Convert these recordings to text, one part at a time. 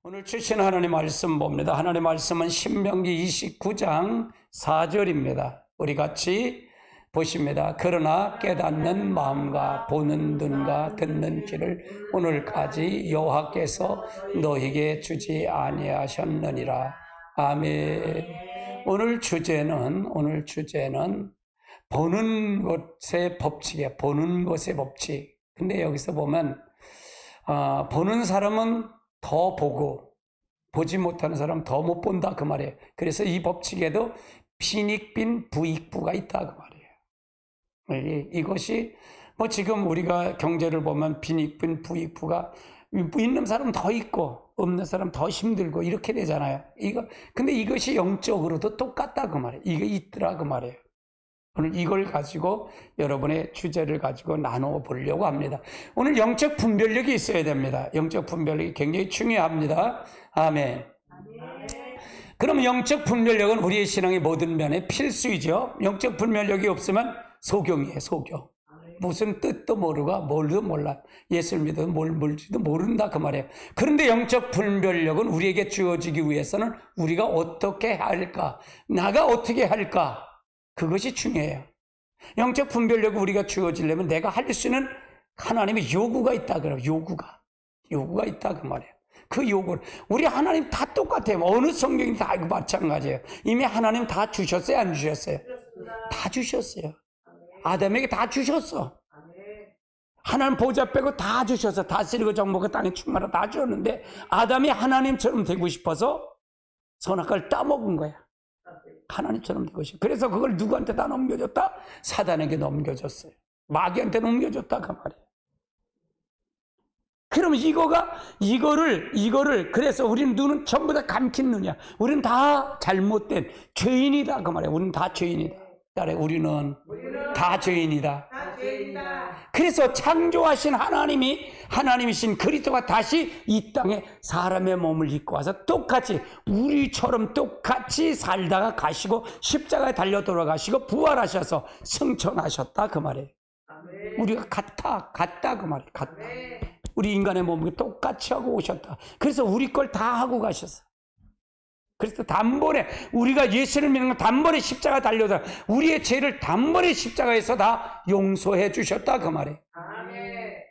오늘 주신 하나님 말씀 봅니다. 하나님 말씀은 신명기 29장 4절입니다. 우리 같이 보십니다. 그러나 깨닫는 마음과 보는 눈과 듣는 귀를 오늘까지 여호와께서 너에게 주지 아니하셨느니라. 아멘. 오늘 주제는 보는 것의 법칙이에요. 보는 것의 법칙. 근데 여기서 보면 보는 사람은 더 보고 보지 못하는 사람은 더 못 본다 그 말이에요. 그래서 이 법칙에도 빈익빈 부익부가 있다 그 말이에요. 이것이 지금 우리가 경제를 보면 빈익빈 부익부가 있는 사람은 더 있고 없는 사람 더 힘들고 이렇게 되잖아요. 근데 이것이 영적으로도 똑같다 그 말이에요. 이게 있더라 그 말이에요. 오늘 이걸 가지고 여러분의 주제를 가지고 나눠 보려고 합니다. 오늘 영적 분별력이 있어야 됩니다. 영적 분별력이 굉장히 중요합니다. 아멘. 그럼 영적 분별력은 우리의 신앙의 모든 면에 필수이죠. 영적 분별력이 없으면 소경이에요. 소경. 무슨 뜻도 모르고 뭘도 몰라. 예수를 믿어도 뭘지도 모른다 그 말이에요. 그런데 영적 분별력은 우리에게 주어지기 위해서는 우리가 어떻게 할까? 나가 어떻게 할까? 그것이 중요해요. 영적 분별력이 우리가 주어지려면 내가 할 수 있는 하나님의 요구가 있다 그래요. 요구가 있다 그 말이에요. 그 요구를 우리 하나님 다 똑같아요. 어느 성경이 다 마찬가지예요. 이미 하나님 다 주셨어요, 안 주셨어요? 다 주셨어요. 아담에게 다 주셨어. 하나님 보좌 빼고 다 주셔서 다스리고 정복하고 땅에 충만하고 다 주었는데 아담이 하나님처럼 되고 싶어서 선악과를 따먹은 거야. 하나님처럼 되고 싶어. 그래서 그걸 누구한테 다 넘겨줬다? 사단에게 넘겨줬어요. 마귀한테 넘겨줬다 그 말이에요. 그러면 이거를 그래서 우리는 눈은 전부 다 감긴 눈이야. 우리는 다 잘못된 죄인이다 그 말이에요. 우리는 다 죄인이다. 따라 우리는 다 죄인이다. 그래서 창조하신 하나님이신 그리스도가 다시 이 땅에 사람의 몸을 입고 와서 똑같이 우리처럼 똑같이 살다가 가시고 십자가에 달려 돌아가시고 부활하셔서 승천하셨다 그 말이에요. 우리가 같다 그 말이에요. 같다. 우리 인간의 몸을 똑같이 하고 오셨다. 그래서 우리 걸 다 하고 가셨어. 그래서 단번에 우리가 예수를 믿는 건 단번에 십자가 달려서 우리의 죄를 단번에 십자가에서 다 용서해 주셨다 그 말이에요.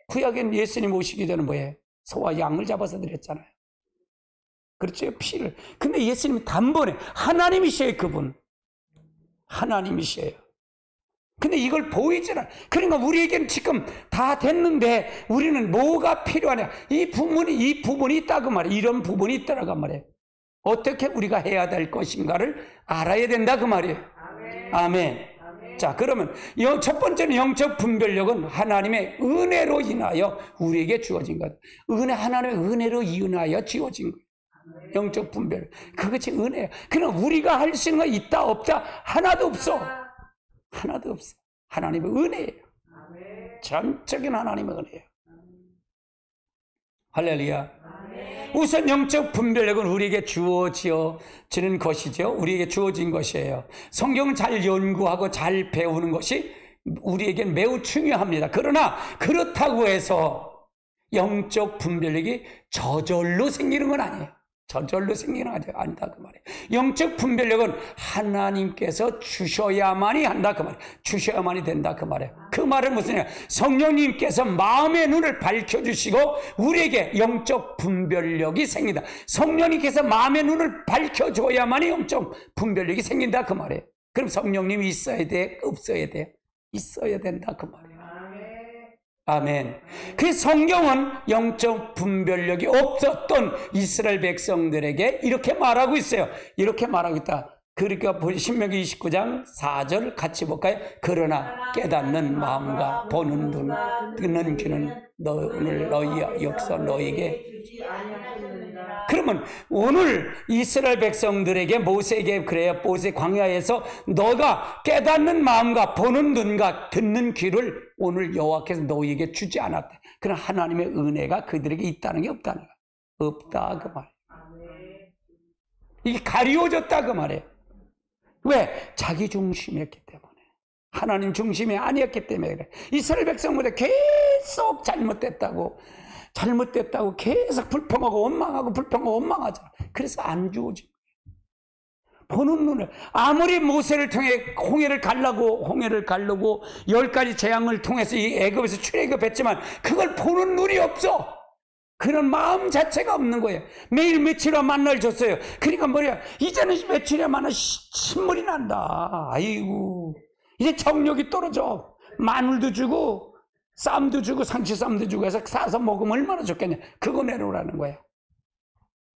구약엔 예수님 오시기 전에 뭐예요? 소와 양을 잡아서 드렸잖아요. 그렇죠? 피를. 근데 예수님이 단번에 하나님이셔요. 그분 하나님이셔요. 근데 이걸 보이질 않아요. 그러니까 우리에게는 지금 다 됐는데 우리는 뭐가 필요하냐? 이 부분이 있다 그 말이에요. 이런 부분이 있다고 말이에요. 어떻게 우리가 해야 될 것인가를 알아야 된다 그 말이에요. 아멘. 자, 그러면 첫 번째는 영적 분별력은 하나님의 은혜로 인하여 우리에게 주어진 것. 하나님의 은혜로 인하여 주어진 것. 영적 분별. 그것이 은혜예요. 그럼 우리가 할 수 있는 거 있다 없다 하나도 없어. 하나도 없어. 하나님의 은혜예요. 전적인 하나님의 은혜예요. 할렐루야. 우선 영적 분별력은 우리에게 주어지는 것이죠. 우리에게 주어진 것이에요. 성경을 잘 연구하고 잘 배우는 것이 우리에겐 매우 중요합니다. 그러나 그렇다고 해서 영적 분별력이 저절로 생기는 건 아니에요. 저절로 생기는 게 아니다 그 말이에요. 영적 분별력은 하나님께서 주셔야만이 한다 그 말이에요. 주셔야만이 된다 그 말이에요. 그 말은 무슨 얘기야? 성령님께서 마음의 눈을 밝혀주시고 우리에게 영적 분별력이 생긴다. 성령님께서 마음의 눈을 밝혀줘야만이 영적 분별력이 생긴다 그 말이에요. 그럼 성령님이 있어야 돼? 없어야 돼? 있어야 된다 그 말이에요. 아멘. 그 성경은 영적 분별력이 없었던 이스라엘 백성들에게 이렇게 말하고 있어요. 이렇게 말하고 있다. 그러니까 신명기 29장 4절 같이 볼까요? 그러나 깨닫는 마음과 보는 눈, 듣는 귀는 오늘 너희 역사 너희에게. 그러면 오늘 이스라엘 백성들에게 모세에게 그래요. 모세 광야에서 너가 깨닫는 마음과 보는 눈과 듣는 귀를 오늘 여호와께서 너희에게 주지 않았다. 그러나 하나님의 은혜가 그들에게 있다는 게 없다는 거야. 없다 그 말이에요. 이게 가리워졌다 그 말이에요. 왜? 자기 중심이었기 때문에. 하나님 중심이 아니었기 때문에 그래. 이스라엘 백성들이 계속 잘못됐다고 잘못됐다고 계속 불평하고 원망하고 불평하고 원망하잖아. 그래서 안 주어진 거예요. 보는 눈을, 아무리 모세를 통해 홍해를 가르고 10가지 재앙을 통해서 이 애굽에서 출애굽했지만 그걸 보는 눈이 없어. 그런 마음 자체가 없는 거예요. 매일 며칠이나 만날 줬어요. 그러니까 뭐야, 이제는 며칠이나 만나 신물이 난다. 아이고, 이제 정력이 떨어져. 마늘도 주고 쌈도 주고 상치쌈도 주고 해서 사서 먹으면 얼마나 좋겠냐. 그거 내놓으라는 거야.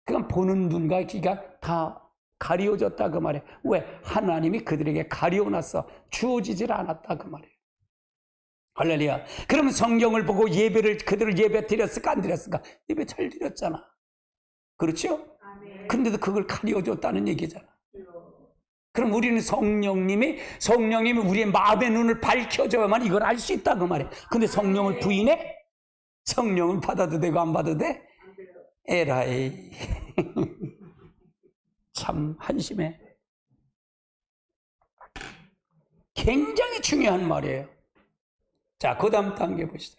그건 보는 눈과 귀가 다 가리워졌다 그 말이에요. 왜? 하나님이 그들에게 가리워놨어. 주어지질 않았다 그 말이에요. 할렐루야. 그러면 성경을 보고 그들을 예배 드렸을까 안 드렸을까? 예배 잘 드렸잖아. 그렇죠? 그런데도 그걸 가리워줬다는 얘기잖아. 그럼 우리는 성령님이 우리의 마음의 눈을 밝혀줘야만 이걸 알 수 있다 그 말이에요. 근데 성령을 부인해? 성령은 받아도 되고 안 받아도 돼? 에라이. 참 한심해. 굉장히 중요한 말이에요. 자, 그 다음 단계 보시죠.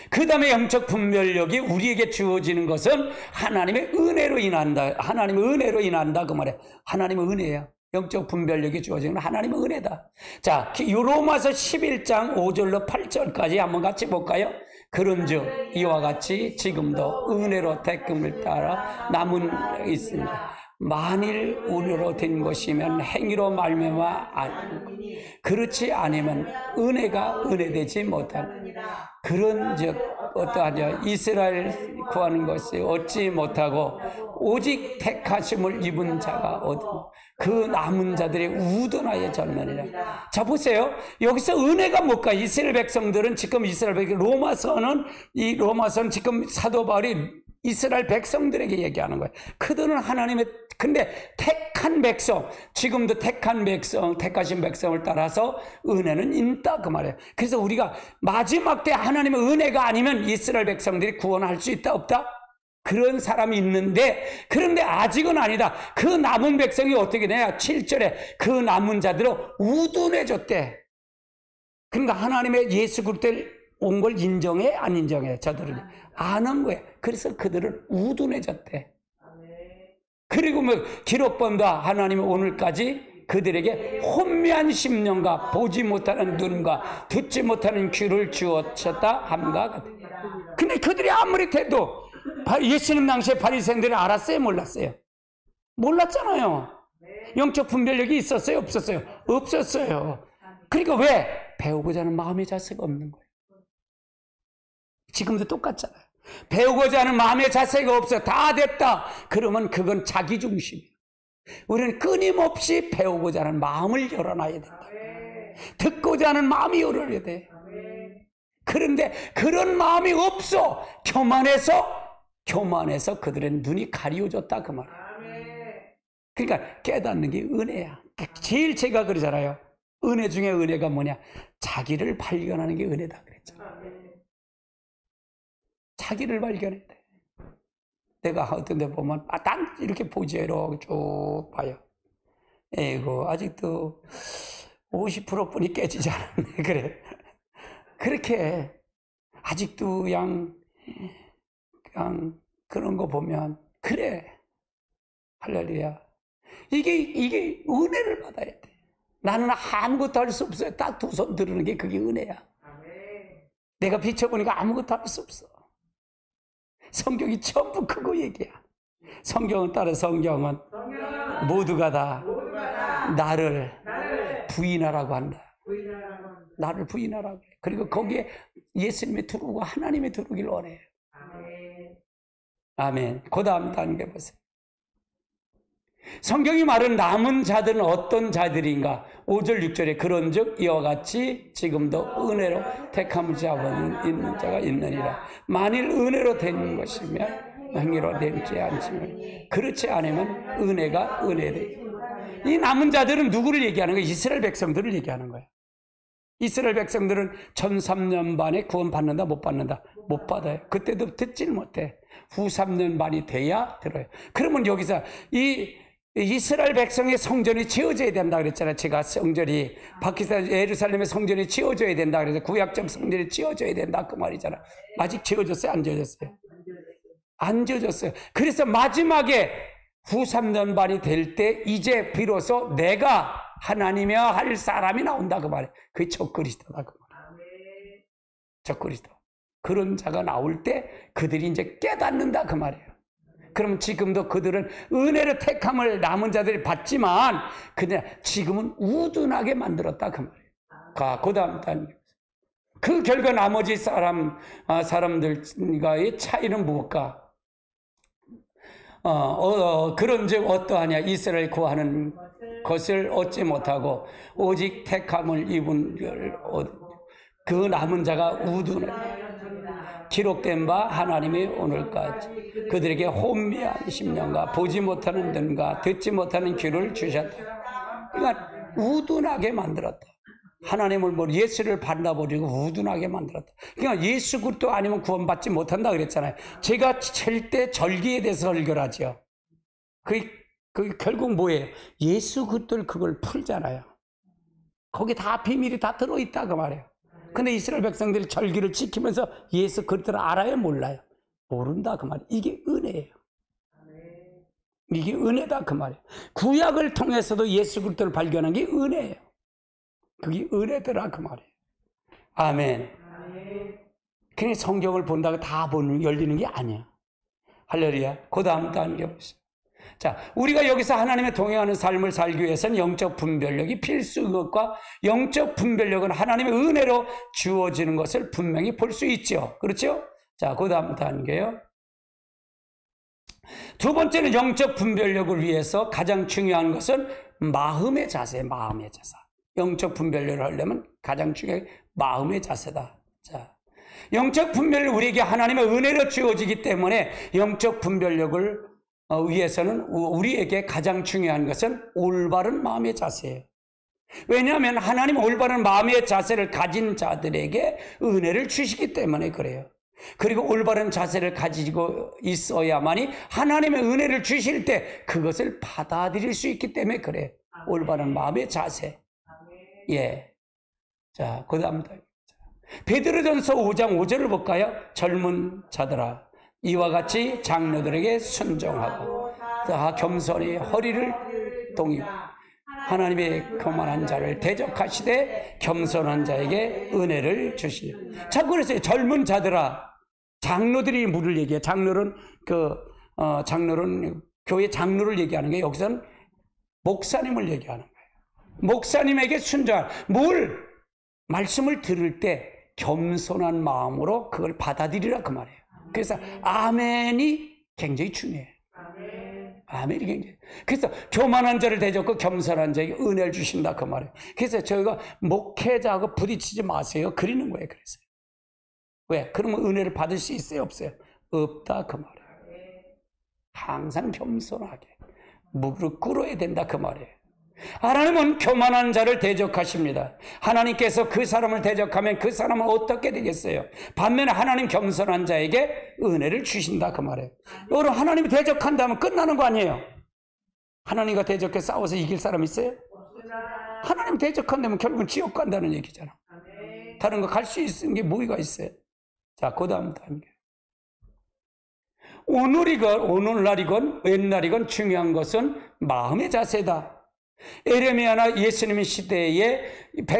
그 다음에 영적 분별력이 우리에게 주어지는 것은 하나님의 은혜로 인한다. 하나님의 은혜로 인한다 그 말이에요. 하나님의 은혜예요. 영적 분별력이 주어지는 건 하나님의 은혜다. 자, 로마서 11장 5절로 8절까지 한번 같이 볼까요? 그런즉 이와 같이 지금도 은혜로 택금을 따라 남은 있습니다. 만일 은혜로 된 것이면 행위로 말미암아 아니고 그렇지 않으면 은혜가 은혜되지 못하는 그런즉 어떠하냐 이스라엘 구하는 것이 얻지 못하고 오직 택하심을 입은 자가 얻은 그 남은 자들의 우둔하여 졌느니라. 자 보세요. 여기서 은혜가 뭘까? 이스라엘 백성들은 지금 로마서는 지금 사도 바울이 이스라엘 백성들에게 얘기하는 거예요. 그들은 하나님의 근데 택한 백성, 지금도 택한 백성, 택하신 백성을 따라서 은혜는 있다 그 말이에요. 그래서 우리가 마지막 때 하나님의 은혜가 아니면 이스라엘 백성들이 구원할 수 있다 없다? 그런 사람이 있는데 그런데 아직은 아니다. 그 남은 백성이 어떻게 되냐? 7절에 그 남은 자들은 우둔해졌대. 그러니까 하나님의 예수 그리스도를 온 걸 인정해? 안 인정해? 저들은 안 한 거야. 그래서 그들은 우둔해졌대. 그리고 뭐 기록본다 하나님은 오늘까지 그들에게 혼미한 심령과 보지 못하는 눈과 듣지 못하는 귀를 주었다 함과 같다. 근데 그들이 아무리 돼도 예수님 당시에 바리새인들이 알았어요? 몰랐어요? 몰랐잖아요. 영적 분별력이 있었어요? 없었어요? 없었어요. 그러니까 왜? 배우고자 하는 마음의 자세가 없는 거예요. 지금도 똑같잖아요. 배우고자 하는 마음의 자세가 없어. 다 됐다. 그러면 그건 자기중심이에요. 우리는 끊임없이 배우고자 하는 마음을 열어놔야 된다. 듣고자 하는 마음이 열어야 돼. 그런데 그런 마음이 없어. 교만해서 그들의 눈이 가리워졌다 그 말이에요. 그러니까 깨닫는 게 은혜야. 제일 제가 그러잖아요. 은혜 중에 은혜가 뭐냐? 자기를 발견하는 게 은혜다 그랬잖아요. 자기를 발견해야 돼. 내가 어떤 데 보면 난 이렇게 보지 이렇게 쭉 봐요. 에이고 아직도 50%뿐이 깨지지 않았네. 그래. 그렇게 아직도 그냥 그런 거 보면 그래. 할렐루야. 이게 은혜를 받아야 돼. 나는 아무것도 할 수 없어요. 딱 두 손 들으는 게 그게 은혜야. 내가 비춰보니까 아무것도 할 수 없어. 성경이 전부 그거 얘기야. 성경은 따라 성경은 모두가 다 나를 부인하라고 한다. 나를 부인하라고 해. 그리고 거기에 예수님이 들어오고 하나님이 들어오길 원해. 아멘. 그 다음 단계 보세요. 성경이 말하는 남은 자들은 어떤 자들인가? 5절 6절에 그런즉 이와 같이 지금도 은혜로 택함을 잡은 있는 자가 있느니라. 만일 은혜로 된 것이면 행위로 되지 않지만 그렇지 않으면 은혜가 은혜되. 이 남은 자들은 누구를 얘기하는 거예요? 이스라엘 백성들을 얘기하는 거예요. 이스라엘 백성들은 1003년 반에 구원 받는다 못 받는다? 못 받아요. 그때도 듣질 못해. 후 3년 반이 돼야 들어요. 그러면 여기서 이스라엘 백성의 성전이 지어져야 된다 그랬잖아요. 제가 성전이 바키스탄 예루살렘의 성전이 지어져야 된다 그래서 구약적 성전이 지어져야 된다 그 말이잖아. 아직 지어졌어요? 안 지어졌어요? 안 지어졌어요. 그래서 마지막에 후 3년 반이 될 때 이제 비로소 내가 하나님이야 할 사람이 나온다 그 말이에요. 그게 적그리스도다 그 말이에요. 적그리스도. 그런 자가 나올 때 그들이 이제 깨닫는다 그 말이에요. 그럼 지금도 그들은 은혜로 택함을 남은 자들이 받지만 그냥 지금은 우둔하게 만들었다 그 말이에요. 그 다음 단계. 그 결과 나머지 사람들과의 차이는 무엇까? 그런즉 어떠하냐? 이스라엘 구하는 것을 얻지 못하고 오직 택함을 입은 그 남은 자가 우둔하게 기록된 바 하나님이 오늘까지 그들에게 혼미한 심령과 보지 못하는 눈과 듣지 못하는 귀를 주셨다. 그러니까 우둔하게 만들었다. 하나님을 예수를 받아버리고 우둔하게 만들었다. 그러니까 예수 그리스도 아니면 구원받지 못한다 그랬잖아요. 제가 절대 절기에 대해서 설교하죠. 그게 결국 뭐예요? 예수 그리스도를 그걸 풀잖아요. 거기 다 비밀이 다 들어있다 그 말이에요. 근데 이스라엘 백성들이 절기를 지키면서 예수 그리스도를 알아요? 몰라요? 모른다 그 말이에요. 이게 은혜예요. 이게 은혜다 그 말이에요. 구약을 통해서도 예수 그리스도를 발견한 게 은혜예요. 그게 은혜더라 그 말이에요. 아멘. 그냥 성경을 본다고 다 열리는 게 아니야. 할렐루야. 그 다음 단계 보세요. 자, 우리가 여기서 하나님의 동행하는 삶을 살기 위해서는 영적 분별력이 필수인 것과 영적 분별력은 하나님의 은혜로 주어지는 것을 분명히 볼 수 있죠. 그렇죠? 자, 그 다음 단계요. 두 번째는 영적 분별력을 위해서 가장 중요한 것은 마음의 자세, 마음의 자세. 영적 분별력을 하려면 가장 중요한 게 마음의 자세다. 자, 영적 분별력은 우리에게 하나님의 은혜로 주어지기 때문에 영적 분별력을 위해서는 우리에게 가장 중요한 것은 올바른 마음의 자세예요. 왜냐하면 하나님은 올바른 마음의 자세를 가진 자들에게 은혜를 주시기 때문에 그래요. 그리고 올바른 자세를 가지고 있어야만이 하나님의 은혜를 주실 때 그것을 받아들일 수 있기 때문에 그래요. 올바른 마음의 자세. 예. 자, 그 다음 베드로전서 5장 5절을 볼까요? 젊은 자들아 이와 같이 장로들에게 순종하고 다 겸손히 허리를 동이고 하나님의 교만한 자를 대적하시되 겸손한 자에게 은혜를 주시려. 자, 그래서 젊은 자들아, 장로들이 물을 얘기해. 장로는 장로는 교회 장로를 얘기하는 게 여기서는 목사님을 얘기하는 거예요. 목사님에게 순종한 말씀을 들을 때 겸손한 마음으로 그걸 받아들이라 그 말이에요. 그래서 아멘이 굉장히 중요해요. 아멘이 굉장히. 그래서 교만한 자를 대적하고 겸손한 자에게 은혜를 주신다 그 말이에요. 그래서 저희가 목회자하고 부딪히지 마세요. 그리는 거예요. 그래서 왜? 그러면 은혜를 받을 수 있어요? 없어요? 없다 그 말이에요. 항상 겸손하게 무릎 꿇어야 된다 그 말이에요. 하나님은 교만한 자를 대적하십니다. 하나님께서 그 사람을 대적하면 그 사람은 어떻게 되겠어요? 반면에 하나님 겸손한 자에게 은혜를 주신다 그 말이에요. 여러분 하나님이 대적한다면 끝나는 거 아니에요? 하나님과 대적해 싸워서 이길 사람 있어요? 하나님 대적한다면 결국은 지옥 간다는 얘기잖아. 다른 거 갈 수 있는 게 뭐가 있어요? 자, 그 다음 단계. 오늘날이건 웬날이건 중요한 것은 마음의 자세다. 에레미야나 예수님의 시대에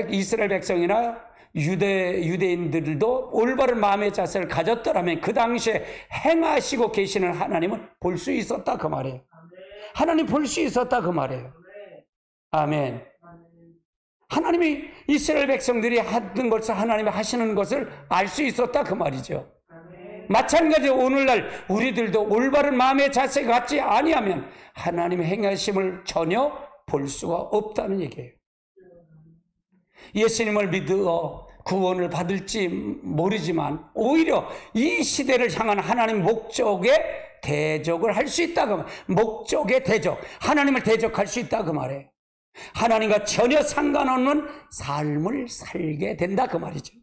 이스라엘 백성이나 유대인들도 올바른 마음의 자세를 가졌더라면 그 당시에 행하시고 계시는 하나님은 볼 수 있었다 그 말이에요. 하나님 볼 수 있었다 그 말이에요. 아멘. 하나님이 이스라엘 백성들이 하던 것을 하나님이 하시는 것을 알 수 있었다 그 말이죠. 마찬가지로 오늘날 우리들도 올바른 마음의 자세가 같지 아니하면 하나님의 행하심을 전혀 볼 수가 없다는 얘기예요. 예수님을 믿어 구원을 받을지 모르지만 오히려 이 시대를 향한 하나님 목적에 대적을 할 수 있다 그 말. 목적의 대적, 하나님을 대적할 수 있다 그 말이에요. 하나님과 전혀 상관없는 삶을 살게 된다 그 말이죠.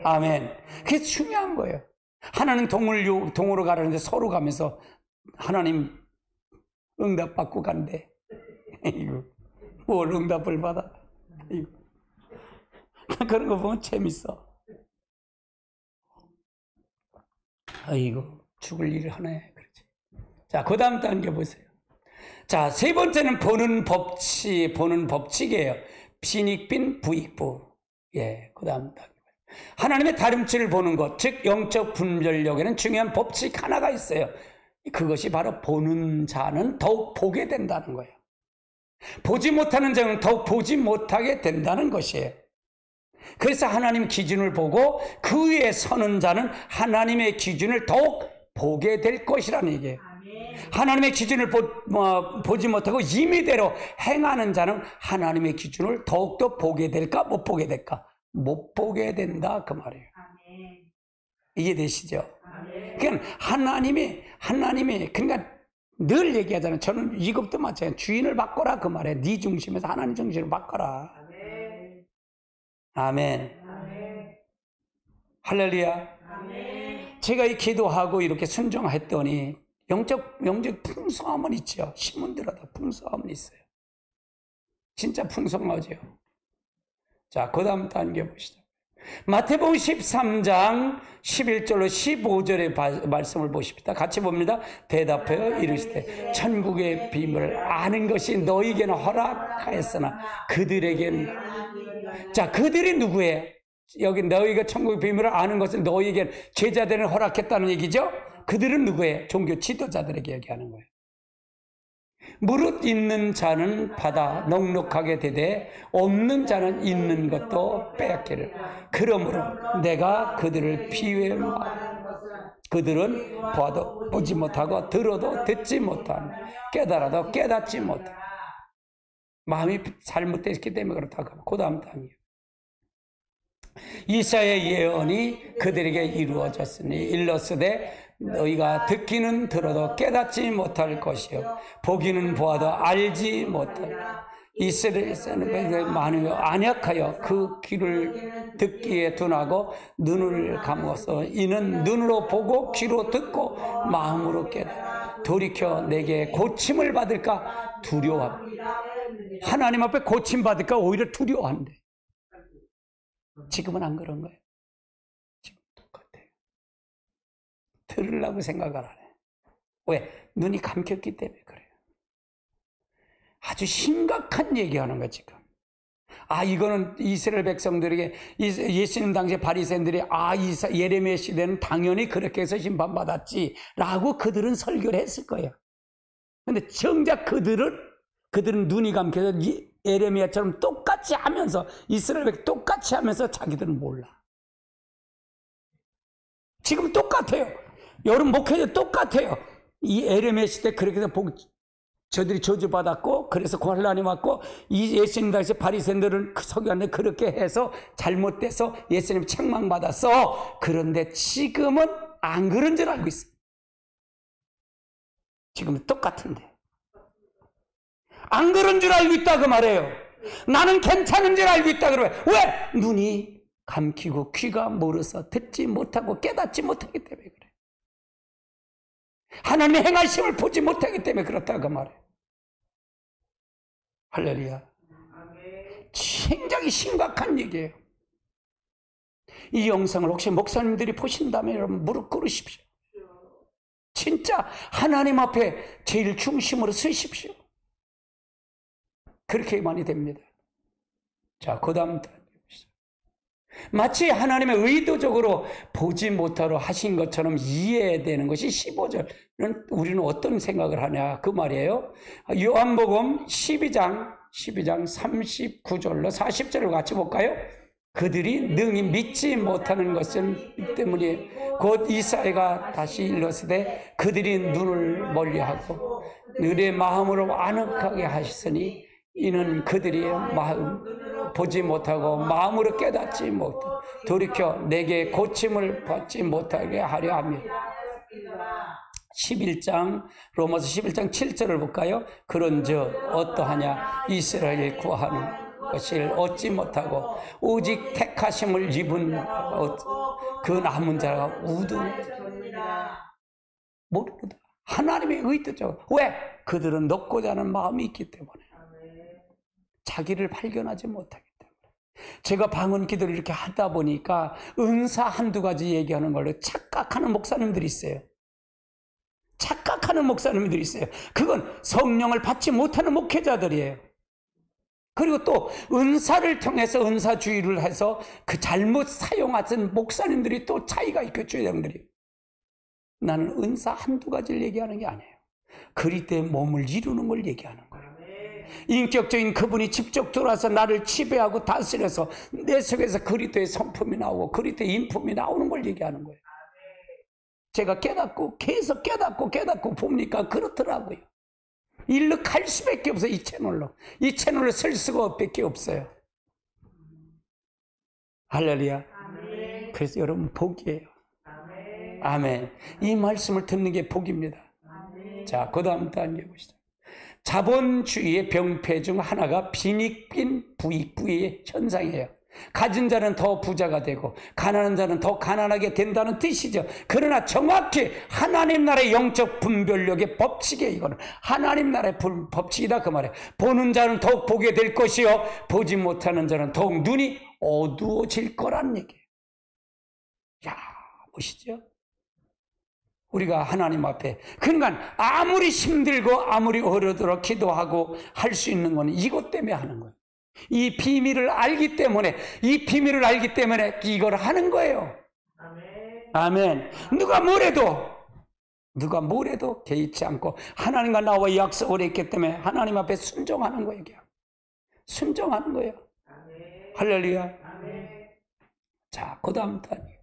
아멘. 그게 중요한 거예요. 하나님 동으로 가라는데 서로 가면서 하나님 응답받고 간대. 이거 뭘 응답을 받아? 이거. 그런 거 보면 재밌어. 아이고 죽을 일을 하네. 그렇지. 자, 그 다음 단계 보세요. 자, 세 번째는 보는 법칙이에요. 빈익빈 부익부. 예, 그 다음 단계. 하나님의 다름질을 보는 것, 즉 영적 분별력에는 중요한 법칙 하나가 있어요. 그것이 바로 보는 자는 더욱 보게 된다는 거예요. 보지 못하는 자는 더욱 보지 못하게 된다는 것이에요. 그래서 하나님 기준을 보고 그 위에 서는 자는 하나님의 기준을 더욱 보게 될 것이라는 얘기예요. 하나님의 기준을 보지 못하고 임의대로 행하는 자는 하나님의 기준을 더욱더 보게 될까 못 보게 될까? 못 보게 된다 그 말이에요. 이해되시죠? 그러니까 하나님이 그러니까 늘 얘기하잖아요. 저는 이것도 마찬가지예요. 주인을 바꿔라 그 말이에요. 네 중심에서 하나님 중심을 바꿔라. 아멘. 할렐루야. 제가 이 기도하고 이렇게 순종했더니 영적 풍성함은 있죠. 힘은 들어도 풍성함은 있어요. 진짜 풍성하죠. 자, 그 다음 단계 보시죠. 마태복음 13장 11절로 15절의 말씀을 보십니다. 같이 봅니다. 대답하여 이르시되 천국의 비밀을 아는 것이 너희에게는 허락하였으나 그들에게는 자, 그들이 누구예요? 여기 너희가 천국의 비밀을 아는 것은 너희에게 제자들을 허락했다는 얘기죠? 그들은 누구예요? 종교 지도자들에게 얘기하는 거예요. 무릇 있는 자는 받아 넉넉하게 되되 없는 자는 있는 것도 빼앗기를. 그러므로 내가 그들을 비유해 그들은 봐도 보지 못하고 들어도 듣지 못하고 깨달아도 깨닫지 못하고 마음이 잘못됐기 때문에 그렇다고. 그 다음 단계. 이사야의 예언이 그들에게 이루어졌으니 일러스되 너희가 듣기는 들어도 깨닫지 못할 것이요 보기는 보아도 알지 못할. 이스라엘에서는 많이 안약하여 그 귀를 듣기에 둔하고 눈을 감아서 이는 눈으로 보고 귀로 듣고 마음으로 깨달아 돌이켜 내게 고침을 받을까 두려워합니다. 하나님 앞에 고침 받을까 오히려 두려워한대. 지금은 안 그런 거예요. 지금 똑같아요. 들으려고 생각을 안 해. 왜? 눈이 감겼기 때문에 그래요. 아주 심각한 얘기하는 거야 지금. 이거는 이스라엘 백성들에게 예수님 당시에 바리새인들이 예레미야 시대는 당연히 그렇게 해서 심판받았지 라고 그들은 설교를 했을 거예요. 근데 정작 그들은 눈이 감겨서 예레미야처럼 똑같이 하면서 이스라엘 백성 똑같이 하면서 자기들은 몰라. 지금 똑같아요. 여러분 목회자 똑같아요. 이 예레미야 시대 그렇게 해서 저들이 저주받았고 그래서 곤란이 왔고 이 예수님 당시 바리새인들은 서기관들 그렇게 해서 잘못돼서 예수님 책망받았어. 그런데 지금은 안 그런 줄 알고 있어. 지금은 똑같은데 안 그런 줄 알고 있다 그 말이에요. 나는 괜찮은 줄 알고 있다 그러면 왜? 눈이 감기고 귀가 멀어서 듣지 못하고 깨닫지 못하기 때문에 그래. 하나님의 행하심을 보지 못하기 때문에 그렇다 그 말이에요. 할렐루야. 굉장히 심각한 얘기예요. 이 영상을 혹시 목사님들이 보신다면 여러분 무릎 꿇으십시오. 진짜 하나님 앞에 제일 중심으로 서십시오. 그렇게 많이 됩니다. 자, 그 다음 마치 하나님의 의도적으로 보지 못하러 하신 것처럼 이해되는 것이 15절은 우리는 어떤 생각을 하냐 그 말이에요. 요한복음 12장 39절로 40절을 같이 볼까요? 그들이 능히 믿지 못하는 것은 때문에 곧 이사야가 다시 일렀으되 그들이 눈을 멀리하고 너의 마음으로 안혹하게 하셨으니 이는 그들이 보지 못하고 마음으로 깨닫지 못하고 돌이켜 내게 고침을 받지 못하게 하려 하며 11장 로마서 11장 7절을 볼까요? 그런즉 어떠하냐 이스라엘 구하는 것을 얻지 못하고 오직 택하심을 입은 그 남은 자가 모르다. 하나님의 의도죠. 왜? 그들은 넣고자 하는 마음이 있기 때문에 자기를 발견하지 못하기 때문에. 제가 방언 기도를 이렇게 하다 보니까 은사 한두 가지 얘기하는 걸로 착각하는 목사님들이 있어요. 못하는 목사님들이 있어요. 그건 성령을 받지 못하는 목회자들이에요. 그리고 또 은사를 통해서 은사주의를 해서 그 잘못 사용하신 목사님들이 또 차이가 있고, 주장들이. 나는 은사 한두 가지를 얘기하는 게 아니에요. 그리스도의 몸을 이루는 걸 얘기하는 거예요. 인격적인 그분이 직접 들어와서 나를 지배하고 다스려서 내 속에서 그리스도의 성품이 나오고 그리스도의 인품이 나오는 걸 얘기하는 거예요. 제가 깨닫고 계속 깨닫고 봅니까? 그렇더라고요. 일로 갈 수밖에 없어요. 이 채널로 쓸 수가 밖에 없어요. 할렐루야. 그래서 여러분 복이에요. 아멘. 이 말씀을 듣는 게 복입니다. 자, 그 다음 단계 보시죠. 자본주의의 병폐 중 하나가 빈익빈 부익부의 현상이에요. 가진 자는 더 부자가 되고 가난한 자는 더 가난하게 된다는 뜻이죠. 그러나 정확히 하나님 나라의 영적 분별력의 법칙이에요. 이거는 하나님 나라의 법칙이다 그 말이에요. 보는 자는 더욱 보게 될 것이요 보지 못하는 자는 더욱 눈이 어두워질 거란 얘기예요. 야, 보시죠. 우리가 하나님 앞에, 그러니까 아무리 힘들고 아무리 어려도록 기도하고 할 수 있는 건 이것 때문에 하는 거예요. 이 비밀을 알기 때문에 이걸 하는 거예요. 아멘. 누가 뭐래도 개의치 않고 하나님과 나와 약속을 했기 때문에 하나님 앞에 순종하는 거예요. 순종하는 거예요. 할렐루야. 자, 그 다음 단계.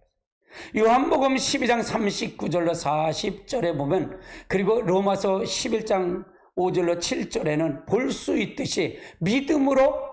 요한복음 12장 39절로 40절에 보면, 그리고 로마서 11장 5절로 7절에는 볼 수 있듯이 믿음으로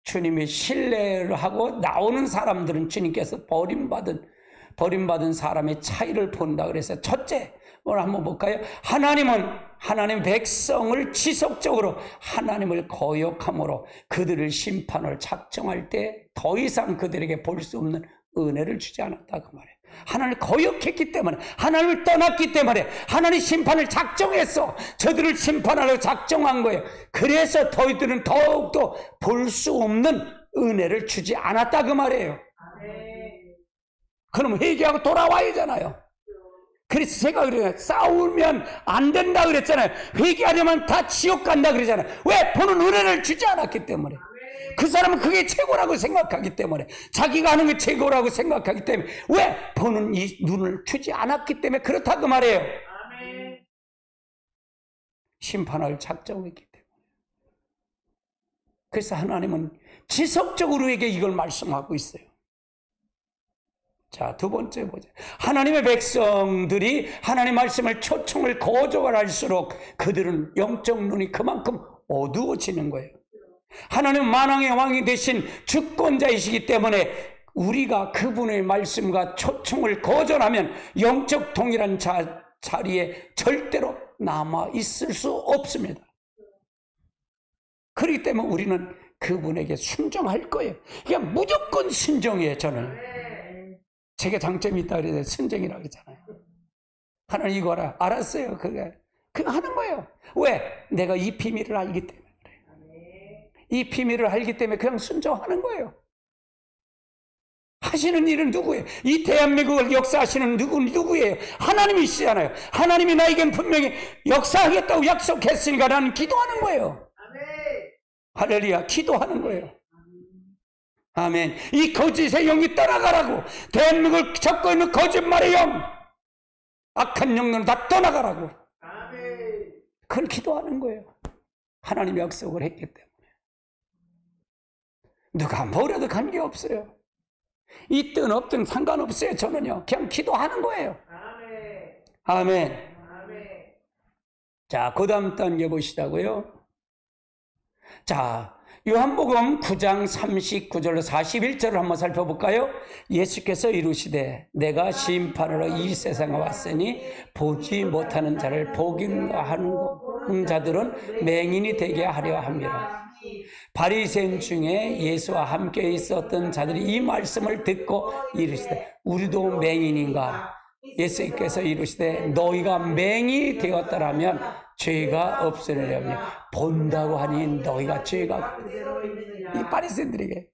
주님의 신뢰를 하고 나오는 사람들은 주님께서 버림받은 사람의 차이를 본다 그래서, 첫째 뭘 한번 볼까요? 하나님 백성을 지속적으로 하나님을 거역함으로 그들을 심판을 작정할 때 더 이상 그들에게 볼 수 없는 은혜를 주지 않았다 그 말이에요. 하나님을 거역했기 때문에, 하나님을 떠났기 때문에 하나님 심판을 작정했어. 저들을 심판하려고 작정한 거예요. 그래서 저희들은 더욱더 볼 수 없는 은혜를 주지 않았다 그 말이에요. 그럼 회개하고 돌아와야 잖아요. 그래서 제가 그래요. 싸우면 안 된다 그랬잖아요. 회개하려면 다 지옥 간다 그러잖아요. 왜? 보는 은혜를 주지 않았기 때문에. 그 사람은 그게 최고라고 생각하기 때문에, 자기가 하는 게 최고라고 생각하기 때문에, 왜? 보는 이 눈을 주지 않았기 때문에 그렇다 그 말이에요. 심판을 작정했기 때문에. 그래서 하나님은 지속적으로 우리에게 이걸 말씀하고 있어요. 자, 두 번째 보자. 하나님의 백성들이 하나님 말씀을 초청을 거절을 할수록 그들은 영적 눈이 그만큼 어두워지는 거예요. 하나님 만왕의 왕이 되신 주권자이시기 때문에 우리가 그분의 말씀과 초청을 거절하면 영적 동일한 자리에 절대로 남아 있을 수 없습니다. 그렇기 때문에 우리는 그분에게 순종할 거예요. 그냥 무조건 순종이에요. 저는 제가 장점이 있다 그래서 순종이라고 그러잖아요. 하나님 이거 알았어요. 그거 하는 거예요. 왜? 내가 이 비밀을 알기 때문에. 이 비밀을 알기 때문에 그냥 순종하는 거예요. 하시는 일은 누구예요? 이 대한민국을 역사하시는 누구예요? 하나님이시잖아요. 하나님이 나에겐 분명히 역사하겠다고 약속했으니까 나는 기도하는 거예요. 할렐루야. 기도하는 거예요. 아멘. 이 거짓의 영이 떠나가라고, 대한민국을 잡고 있는 거짓말의 영, 악한 영들은 다 떠나가라고. 그걸 기도하는 거예요. 하나님이 약속을 했기 때문에. 누가 뭐라도 관계없어요. 있든 없든 상관없어요. 저는요 그냥 기도하는 거예요. 아멘. 자, 그 다음 단계 보시자고요. 자, 요한복음 9장 39절로 41절을 한번 살펴볼까요? 예수께서 이루시되 내가 심판하러 이 세상에 왔으니 보지 못하는 자를 보기는 하는 자들은 맹인이 되게 하려 함이라. 바리새인 중에 예수와 함께 있었던 자들이 이 말씀을 듣고 이르시되 우리도 맹인인가? 예수께서 이르시되 너희가 맹인이 되었더라면 죄가 없으려면 본다고 하니 너희가 죄가, 이 바리새인들에게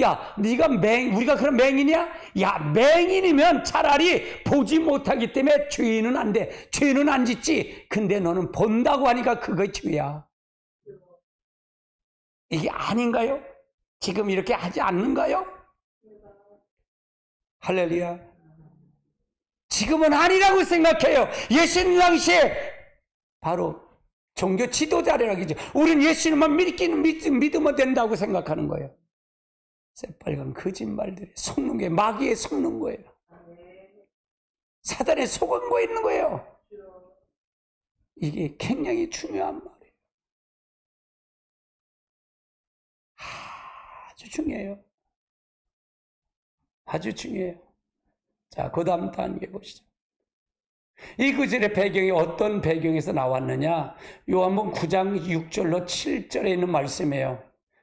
야, 네가 우리가 그런 맹인이야? 야, 맹인이면 차라리 보지 못하기 때문에 죄는 안 돼. 죄는 안 짓지. 근데 너는 본다고 하니까 그거 죄야. 이게 아닌가요? 지금 이렇게 하지 않는가요? 할렐루야. 지금은 아니라고 생각해요. 예수님 당시에 바로 종교 지도자라고 하죠. 우리는 예수님만 믿으면 된다고 생각하는 거예요. 새빨간 거짓말들이 속는 게 마귀에 속는 거예요. 사단에 속은 거 있는 거예요. 이게 굉장히 중요한 말이에요. 아주 중요해요. 아주 중요해요. 자, 그 다음 단계 보시죠. 이 구절의 배경이 어떤 배경에서 나왔느냐? 요한복음 9장 6절로 7절에 있는 말씀이에요.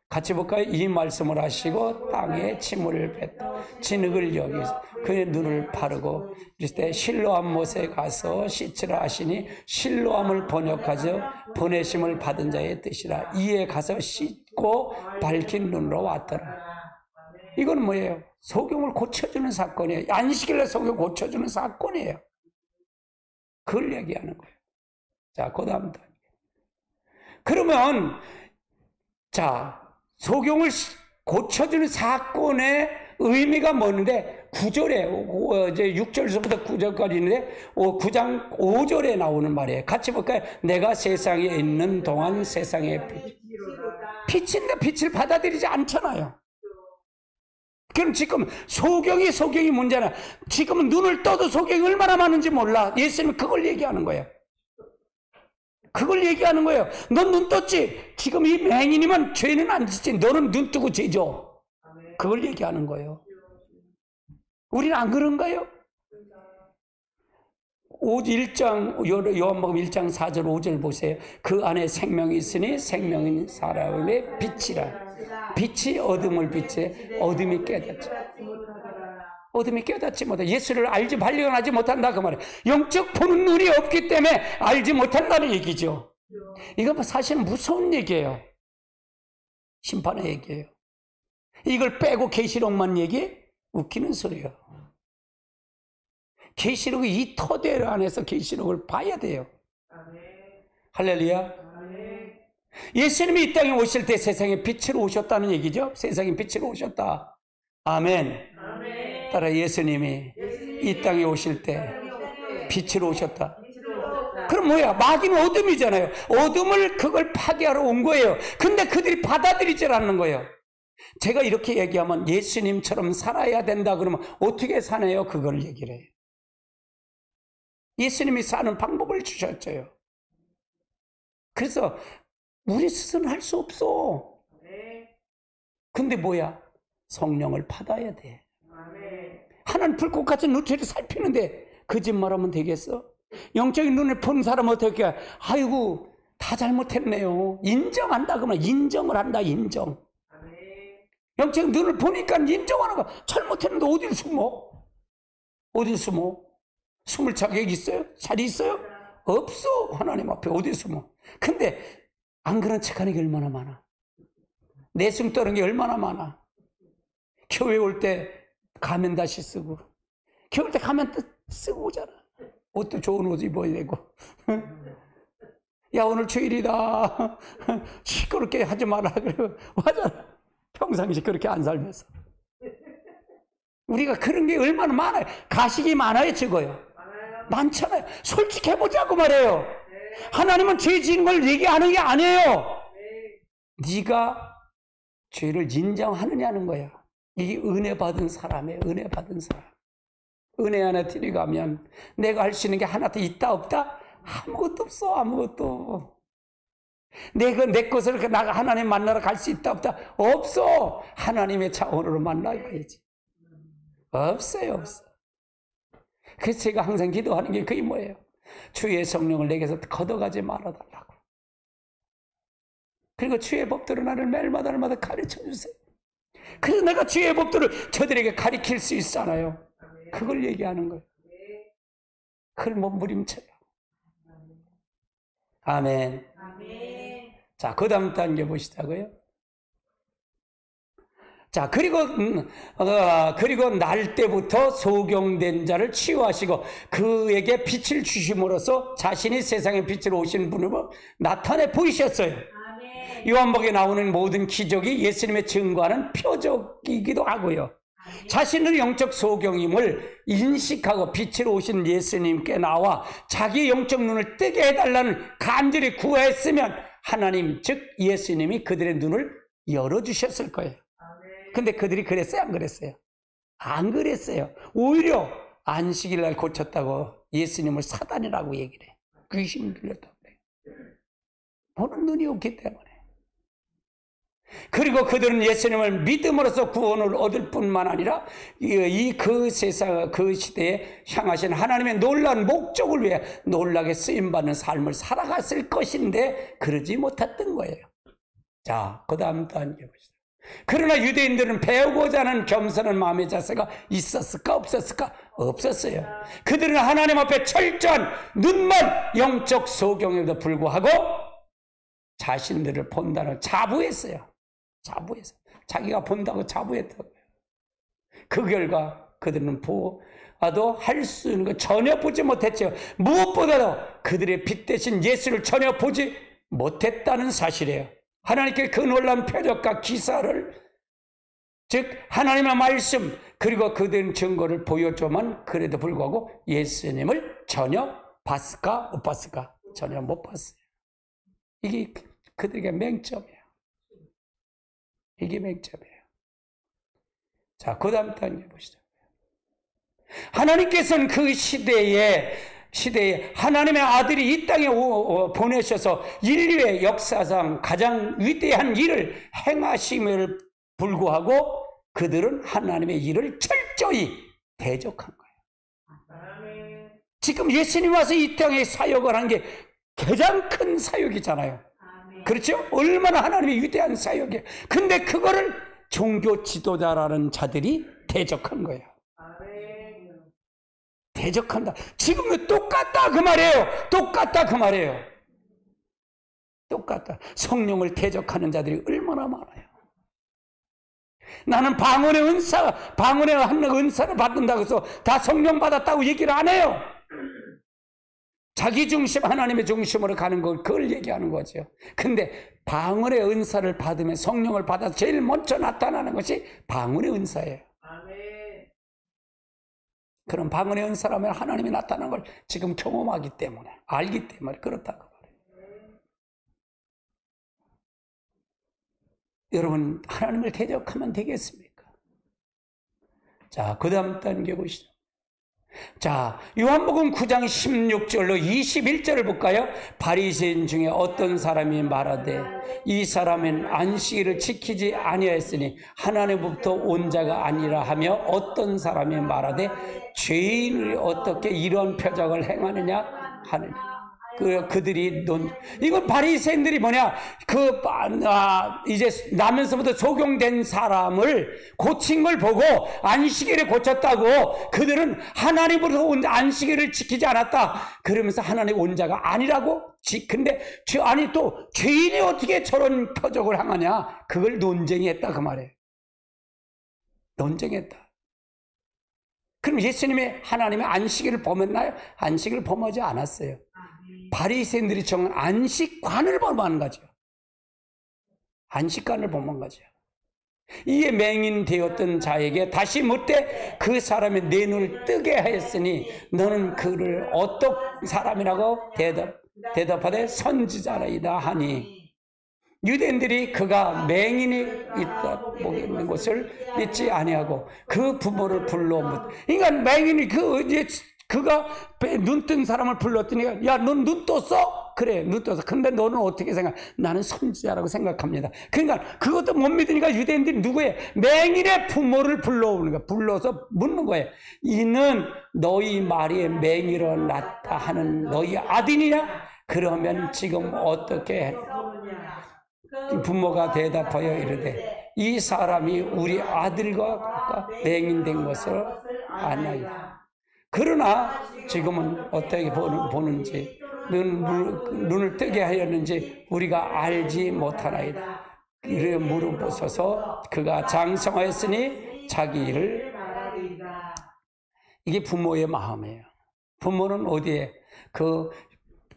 같이 볼까요? 이 말씀을 하시고 땅에 침을 뱉다 진흙을 여기서 그의 눈을 바르고 이때 실로암 못에 가서 씻으라 하시니 실로암을 번역하죠. 보내심을 받은 자의 뜻이라. 이에 가서 씻고 밝힌 눈으로 왔더라. 이건 뭐예요? 소경을 고쳐주는 사건이에요. 안식일에 소경 고쳐주는 사건이에요. 그걸 얘기하는 거예요. 자, 그 다음 단계. 그러면 자, 소경을 고쳐주는 사건의 의미가 뭐는데 9절에 이제 6절서부터 9절까지 있는데 9장 5절에 나오는 말이에요. 같이 볼까요? 내가 세상에 있는 동안 세상의 빛인데 빛을 받아들이지 않잖아요. 그럼 지금 소경이 문제나 지금은 눈을 떠도 소경이 얼마나 많은지 몰라. 예수님은 그걸 얘기하는 거예요. 그걸 얘기하는 거예요. 넌 눈 떴지? 지금 이 맹인이면 죄는 안 짓지. 너는 눈 뜨고 죄죠. 그걸 얘기하는 거예요. 우리는 안 그런가요? 요한복음 1장 4절 5절 보세요. 그 안에 생명이 있으니 생명인 사람의 빛이라. 빛이 어둠을 빛에 어둠이 깨닫지. 어둠이 깨닫지 못해. 예수를 알지 발견하지 못한다 그 말이에요. 영적 보는 눈이 없기 때문에 알지 못한다는 얘기죠. 이건 사실은 무서운 얘기예요. 심판의 얘기예요. 이걸 빼고 계시록만 얘기해? 웃기는 소리예요. 계시록이 이 토대 안에서 계시록을 봐야 돼요. 할렐루야. 예수님이 이 땅에 오실 때 세상에 빛으로 오셨다는 얘기죠. 세상에 빛으로 오셨다. 아멘. 따라 예수님이 이 땅에 오실 때 빛으로 오셨다. 그럼 뭐야? 마귀는 어둠이잖아요. 어둠을 그걸 파괴하러 온 거예요. 근데 그들이 받아들이질 않는 거예요. 제가 이렇게 얘기하면 예수님처럼 살아야 된다 그러면 어떻게 사네요? 그걸 얘기를 해요. 예수님이 사는 방법을 주셨죠. 그래서 우리 스스로는 할 수 없어. 근데 뭐야? 성령을 받아야 돼. 하나님 불꽃같이 눈초리 살피는데 거짓말하면 되겠어? 영적인 눈을 본 사람은 어떻게 해? 아이고 다 잘못했네요. 인정한다 그러면 인정을 한다. 인정. 영적인 눈을 보니까 인정하는 거. 잘못했는데 어딜 숨어? 어딜 숨어? 숨을 자격이 있어요? 자리 있어요? 없어. 하나님 앞에 어디 숨어? 근데 안 그런 척하는 게 얼마나 많아. 내숭 떠는 게 얼마나 많아. 교회 올 때 가면 다시 쓰고 겨울 때 가면 쓰고 오잖아. 옷도 좋은 옷 입어야 되고. 야 오늘 주일이다. 시끄럽게 하지 마라. 그래 맞아. 평상시 그렇게 안 살면서 우리가 그런 게 얼마나 많아요. 가식이 많아요, 적어요? 많잖아요. 솔직히 해보자고 말해요. 하나님은 죄 지은 걸 얘기하는 게 아니에요. 네가 죄를 인정하느냐는 거야. 이게 은혜 받은 사람이에요. 은혜 받은 사람. 은혜 안에 들어가면 내가 할 수 있는 게 하나 더 있다 없다? 아무것도 없어. 아무것도. 내가 내 것을 하나님 만나러 갈 수 있다 없다? 없어. 하나님의 차원으로 만나야지. 없어요. 없어. 그래서 제가 항상 기도하는 게 그게 뭐예요? 주의 성령을 내게서 걷어가지 말아달라고. 그리고 주의 법들을 나를 매일마다 날마다 가르쳐 주세요. 그래서 내가 주의 법들을 저들에게 가르칠 수 있잖아요. 그걸 얘기하는 거예요. 그걸 몸부림쳐요. 아멘. 자, 그 다음 단계 보시자고요. 자, 그리고 날 때부터 소경된 자를 치유하시고 그에게 빛을 주심으로써 자신이 세상의 빛으로 오신 분으로 나타내 보이셨어요. 요한복음에 나오는 모든 기적이 예수님의 증거하는 표적이기도 하고요. 자신의 영적 소경임을 인식하고 빛으로 오신 예수님께 나와 자기의 영적 눈을 뜨게 해달라는 간절히 구했으면 하나님, 즉 예수님이 그들의 눈을 열어주셨을 거예요. 근데 그들이 그랬어요? 안 그랬어요? 안 그랬어요. 오히려 안식일 날 고쳤다고 예수님을 사단이라고 얘기를 해. 귀신 들렸다고 그래요. 보는 눈이 없기 때문에. 그리고 그들은 예수님을 믿음으로써 구원을 얻을 뿐만 아니라 그 세상, 그 시대에 향하신 하나님의 놀라운 목적을 위해 놀라게 쓰임받는 삶을 살아갔을 것인데 그러지 못했던 거예요. 자, 그 다음 단계 보시죠. 그러나 유대인들은 배우고자 하는 겸손한 마음의 자세가 있었을까 없었을까? 없었어요. 그들은 하나님 앞에 철저한 눈먼 영적 소경에도 불구하고 자신들을 본다는 자부했어요. 자기가 본다고 자부했다고요. 그 결과 그들은 보아도 할 수 있는 거 전혀 보지 못했죠. 무엇보다도 그들의 빛 대신 예수를 전혀 보지 못했다는 사실이에요. 하나님께 그 놀라운 표적과 기사를, 즉 하나님의 말씀 그리고 그들의 증거를 보여줘만 그래도 불구하고 예수님을 전혀 봤을까 못 봤을까? 전혀 못 봤어요. 이게 그들에게 맹점이에요. 이게 맹점이에요. 자, 그 다음 단계 보시죠. 하나님께서는 그 시대에 하나님의 아들이 이 땅에 보내셔서 인류의 역사상 가장 위대한 일을 행하심을 불구하고 그들은 하나님의 일을 철저히 대적한 거예요. 지금 예수님 와서 이 땅에 사역을 한 게 가장 큰 사역이잖아요. 그렇죠? 얼마나 하나님의 위대한 사역이에요. 근데 그거를 종교 지도자라는 자들이 대적한 거예요. 대적한다. 지금도 똑같다 그 말이에요. 똑같다 그 말이에요. 똑같다. 성령을 대적하는 자들이 얼마나 많아요. 나는 방언의 은사를 받는다고 해서 다 성령 받았다고 얘기를 안 해요. 자기 중심, 하나님의 중심으로 가는 걸, 그걸 얘기하는 거죠. 근데 방언의 은사를 받으면 성령을 받아서 제일 먼저 나타나는 것이 방언의 은사예요. 그런 방언의 은사라면 하나님이 나타나는 걸 지금 경험하기 때문에, 알기 때문에 그렇다고 말해요. 여러분, 하나님을 대적하면 되겠습니까? 자, 그 다음 단계 보시죠. 자, 요한복음 9장 16절로 21절을 볼까요? 바리새인 중에 어떤 사람이 말하되 이 사람은 안식일을 지키지 아니하였으니 하나님으로부터 온 자가 아니라 하며 어떤 사람이 말하되 죄인이 어떻게 이런 표적을 행하느냐 하느냐. 그들이 이건 바리새인들이 뭐냐? 이제 나면서부터 소경된 사람을 고친 걸 보고 안식일에 고쳤다고 그들은 하나님으로부터 온 안식일을 지키지 않았다. 그러면서 하나님 온 자가 아니라고? 근데 아니 또 죄인이 어떻게 저런 표적을 행하냐? 그걸 논쟁했다 그 말이에요. 논쟁했다. 그럼 예수님이 하나님의 안식일을 범했나요? 안식일을 범하지 않았어요. 바리새인들이 정한 안식관을 범한 거죠. 안식관을 범한 거죠. 이에 맹인되었던 자에게 다시 묻되 그 사람이 내 눈을 뜨게 하였으니 너는 그를 어떤 사람이라고 대답하되 선지자라이다 하니 유대인들이 그가 맹인이 있는 것을 믿지 아니하고 그 부모를 불러 그러니까 맹인이 그가 눈 뜬 사람을 불렀더니 야, 넌 눈 떴어? 그래, 눈 떴어. 근데 너는 어떻게 생각해? 나는 선지자라고 생각합니다. 그러니까 그것도 못 믿으니까 유대인들이 누구예요? 맹인의 부모를 불러오는 거야. 불러서 묻는 거예요. 이는 너희 말이 맹인으로 낳다 하는 너희 아들이냐? 그러면 지금 어떻게 해? 부모가 대답하여 이르되 이 사람이 우리 아들과 맹인된 것을 아나이다. 그러나 지금은 어떻게 보는지 눈을 뜨게 하였는지 우리가 알지 못하나이다. 그를 무릎벗어서 그가 장성하였으니 자기 일을 이게 부모의 마음이에요. 부모는 어디에 그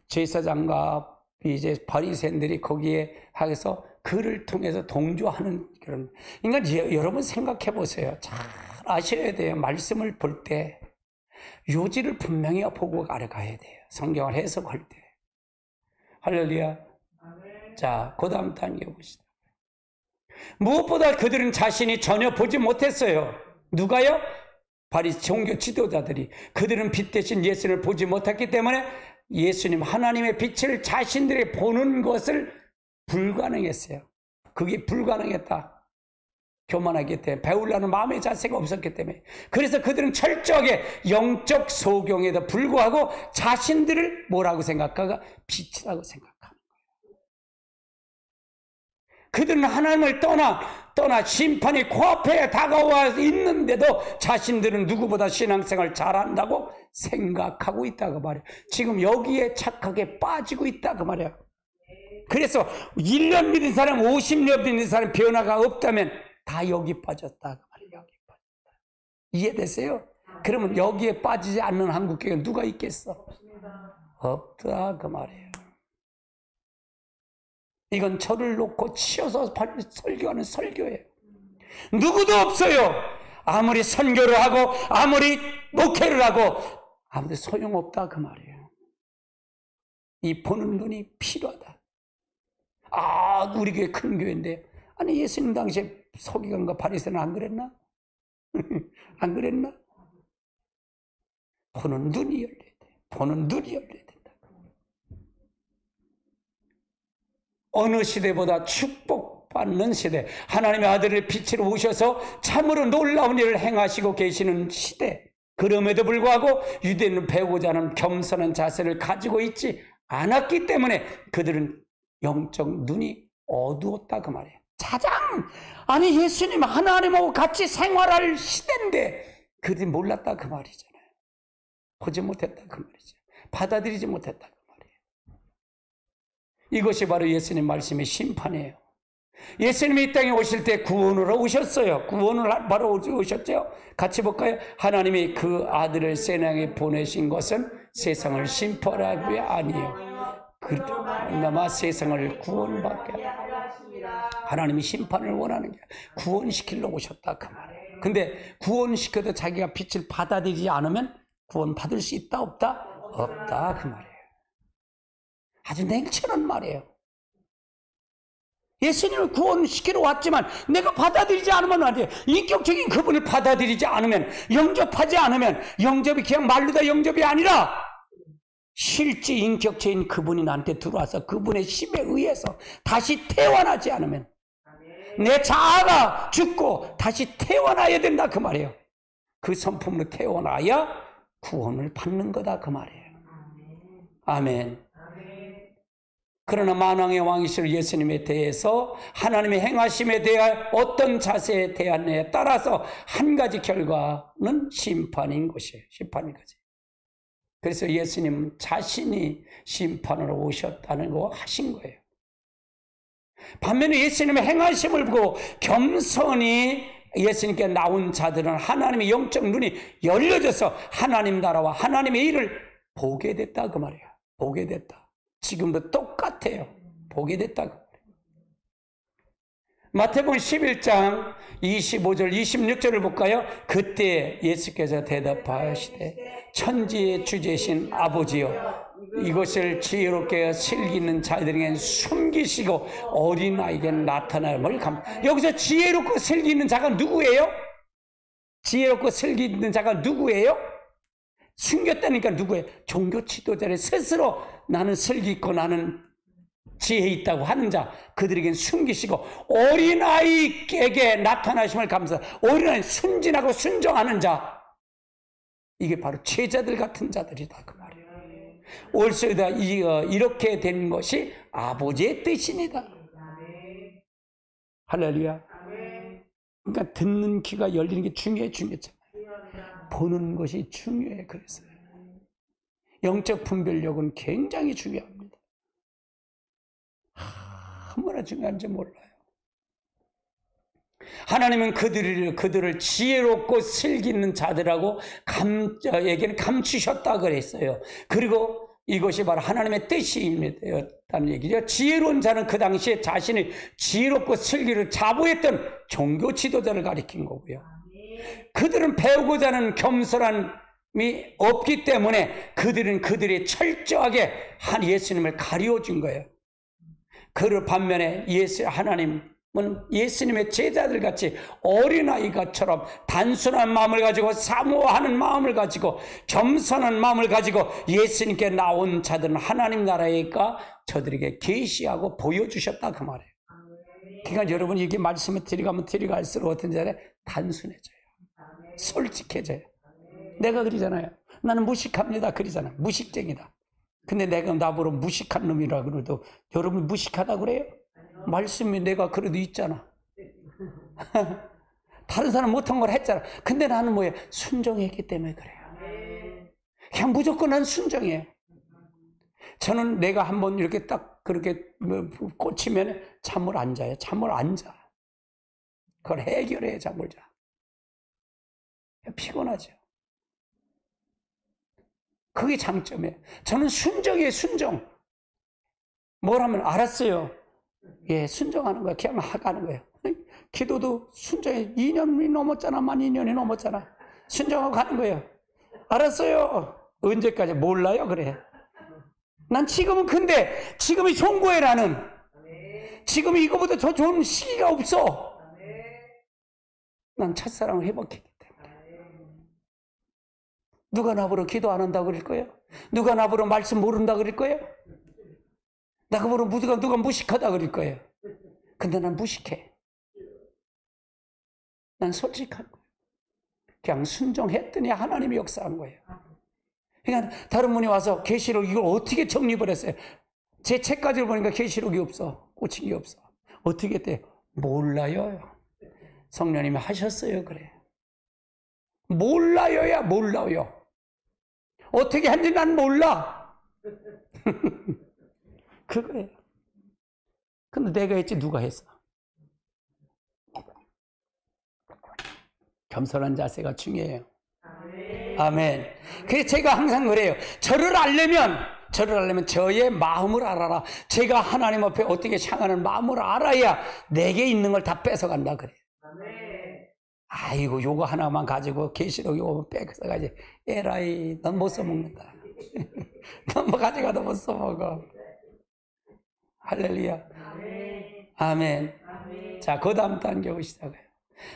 제사장과 이제 바리새인들이 거기에 하여서 그를 통해서 동조하는 그런. 그러니까 여러분 생각해 보세요. 잘 아셔야 돼요. 말씀을 볼 때 요지를 분명히 보고 알아가야 돼요. 성경을 해석할 때. 할렐루야. 자, 그 다음 단계 봅시다. 무엇보다 그들은 자신이 전혀 보지 못했어요. 누가요? 종교 지도자들이. 그들은 빛 대신 예수를 보지 못했기 때문에 예수님 하나님의 빛을 자신들이 보는 것을 불가능했어요. 그게 불가능했다. 교만하기 때문에, 배우려는 마음의 자세가 없었기 때문에. 그래서 그들은 철저하게 영적 소경에도 불구하고 자신들을 뭐라고 생각하고? 빛이라고 생각합니다. 그들은 하나님을 떠나 심판이 코앞에 다가와 있는데도 자신들은 누구보다 신앙생활 잘한다고 생각하고 있다고 말이에요. 지금 여기에 착하게 빠지고 있다고 말이에요. 그래서 1년 믿은 사람, 50년 믿은 사람 변화가 없다면 다 여기 빠졌다고 말이에요. 여기 빠졌다. 이해되세요? 그러면 여기에 빠지지 않는 한국교회가 누가 있겠어? 없다 그 말이에요. 이건 저를 놓고 치어서 설교하는 설교예요. 누구도 없어요. 아무리 선교를 하고 아무리 목회를 하고 아무리 소용없다 그 말이에요. 이 보는 눈이 필요하다. 아, 우리 교회 큰 교회인데, 아니 예수님 당시에 서기관과 바리새인은 안 그랬나? 안 그랬나? 보는 눈이 열려야 돼. 보는 눈이 열려야 된다. 어느 시대보다 축복받는 시대, 하나님의 아들을 빛으로 오셔서 참으로 놀라운 일을 행하시고 계시는 시대. 그럼에도 불구하고 유대인은 배우고자 하는 겸손한 자세를 가지고 있지 않았기 때문에 그들은 영적 눈이 어두웠다 그 말이에요. 아니 예수님 하나님하고 같이 생활할 시대인데 그들이 몰랐다 그 말이잖아요. 보지 못했다 그 말이죠. 받아들이지 못했다 그 말이에요. 이것이 바로 예수님 말씀의 심판이에요. 예수님이 이 땅에 오실 때 구원으로 오셨어요. 구원을 바로 오셨죠. 같이 볼까요? 하나님이 그 아들을 세상에 보내신 것은 세상을 심판하기 위해 아니에요. 그나마 세상을 구원받게 하나님이 심판을 원하는 게 구원시키려고 오셨다 그 말이에요. 근데 구원시켜도 자기가 빛을 받아들이지 않으면 구원받을 수 있다 없다? 없다 그 말이에요. 아주 냉철한 말이에요. 예수님을 구원시키러 왔지만 내가 받아들이지 않으면 안 돼요. 인격적인 그분을 받아들이지 않으면, 영접하지 않으면, 영접이 그냥 말로다 영접이 아니라 실제 인격체인 그분이 나한테 들어와서 그분의 힘에 의해서 다시 태어나지 않으면, 내 자아가 죽고 다시 태어나야 된다 그 말이에요. 그 성품으로 태어나야 구원을 받는 거다 그 말이에요. 아멘. 그러나 만왕의 왕이실 예수님에 대해서 하나님의 행하심에 대한 어떤 자세에 대하느냐에 따라서 한 가지 결과는 심판인 것이에요. 심판인 거지. 그래서 예수님 자신이 심판으로 오셨다는 거 하신 거예요. 반면에 예수님의 행하심을 보고 겸손히 예수님께 나온 자들은 하나님의 영적 눈이 열려져서 하나님 나라와 하나님의 일을 보게 됐다 그 말이에요. 보게 됐다. 지금도 똑같아요. 보게 됐다고. 마태복음 11장 25절 26절을 볼까요? 그때 예수께서 대답하시되 천지의 주제신 아버지여 이것을 지혜롭게 슬기는 자들에게 숨기시고 어린아이에게 나타남을 여기서 지혜롭고 슬기는 자가 누구예요? 지혜롭고 슬기는 자가 누구예요? 숨겼다니까 누구예요? 종교 지도자를 스스로 나는 슬기 있고 나는 지혜 있다고 하는 자, 그들에겐 숨기시고 어린아이에게 나타나심을 감사하고 어린아이 순진하고 순종하는 자, 이게 바로 제자들 같은 자들이다 그 말이에요. 올소이다 이렇게 된 것이 아버지의 뜻이니다. 할렐루야. 그러니까 듣는 귀가 열리는 게 중요했잖아요. 보는 것이 중요해. 그래서 영적 분별력은 굉장히 중요합니다. 얼마나 중요한지 몰라요. 하나님은 그들을 지혜롭고 슬기 있는 자들하고 에게는 감추셨다 그랬어요. 그리고 이것이 바로 하나님의 뜻이었다는 얘기죠. 지혜로운 자는 그 당시에 자신이 지혜롭고 슬기를 자부했던 종교 지도자를 가리킨 거고요. 그들은 배우고자 하는 겸손함이 없기 때문에 그들이 철저하게 예수님을 가리워준 거예요. 그 반면에 하나님은 예수님의 제자들 같이 어린아이가처럼 단순한 마음을 가지고 사모하는 마음을 가지고 겸손한 마음을 가지고 예수님께 나온 자들은 하나님 나라에가 저들에게 계시하고 보여주셨다 그 말이에요. 그러니까 여러분 이게 말씀을 드리가면 드리갈수록 어떤 자에 단순해져요. 솔직해져요. 내가 그러잖아요. 나는 무식합니다 그러잖아요. 무식쟁이다. 근데 내가 나보고 무식한 놈이라 그래도 여러분 무식하다 그래요? 말씀이 내가 그래도 있잖아. 다른 사람 못한 걸 했잖아. 근데 나는 뭐예요? 순종했기 때문에 그래요. 그냥 무조건 난 순종해요. 저는 내가 한번 이렇게 딱 그렇게 꽂히면 잠을 안 자요. 잠을 안 자. 그걸 해결해야 잠을 자. 피곤하죠. 그게 장점이에요. 저는 순종이에요. 순종. 뭘 하면 알았어요. 예, 순종하는 거야. 그냥 하가는 거예요. 기도도 순종해. 2년이 넘었잖아. 만 2년이 넘었잖아. 순종하고 가는 거예요. 알았어요. 언제까지? 몰라요. 그래. 난 지금은 근데 지금이 좋은 거예요. 나는. 지금이 이거보다 더 좋은 시기가 없어. 난 첫사랑을 회복했기 때문에. 누가 나보러 기도 안 한다고 그럴 거예요? 누가 나보러 말씀 모른다 그럴 거예요? 나보러 누가 무식하다 그럴 거예요. 근데 난 무식해. 난 솔직한 거예요. 그냥 순종했더니 하나님이 역사한 거예요. 그러니까 다른 분이 와서 계시록 이걸 어떻게 정립을 했어요? 제 책까지 보니까 계시록이 없어. 꽂힌 게 없어. 어떻게 했대요? 몰라요. 성령님이 하셨어요. 그래. 몰라요야 몰라요. 어떻게 한지 난 몰라. 그거예요. 근데 내가 했지 누가 했어? 겸손한 자세가 중요해요. 아멘. 그래서 제가 항상 그래요. 저를 알려면 저의 마음을 알아라. 제가 하나님 앞에 어떻게 향하는 마음을 알아야 내게 있는 걸 다 뺏어간다 그래요. 아이고 요거 하나만 가지고 계시록 요거 뺏어가지. 에라이 넌 못 써먹는다. 넌 뭐 가져가도 못 써먹어. 할렐루야. 아멘. 자, 그 다음 단계 시작해요.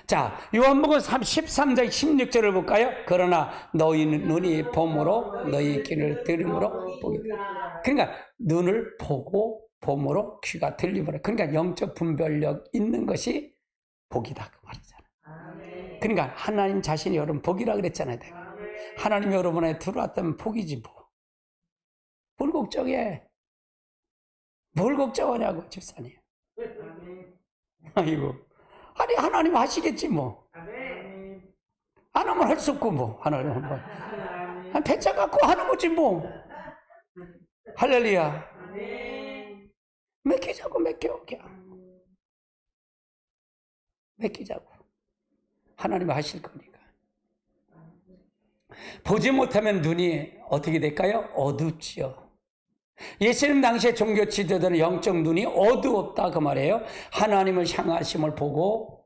자, 요한복음 13장 16절을 볼까요? 그러나 너희 눈이 봄으로 너희 귀를 들음으로 보게 된다. 그러니까 눈을 보고 봄으로 귀가 들림으로. 그러니까 영적 분별력 있는 것이 복이다 그 말이잖아요. 그러니까 하나님 자신이 여러분 복이라 그랬잖아요. 내가. 하나님이 여러분에 들어왔다면 복이지 뭐. 뭘 걱정해? 뭘 걱정하냐고 집사님. 아이고. 아니 하나님 하시겠지 뭐. 안 하면 할 수 없고 뭐. 하나님 한번 배짱 갖고 하는 거지 뭐. 할렐루야. 맡기자고 맡겨 그냥. 맡기자고. 하나님이 하실 거니까. 보지 못하면 눈이 어떻게 될까요? 어둡지요. 예수님 당시에 종교 지도자들은 영적 눈이 어두웠다 그 말이에요. 하나님을 향하심을 보고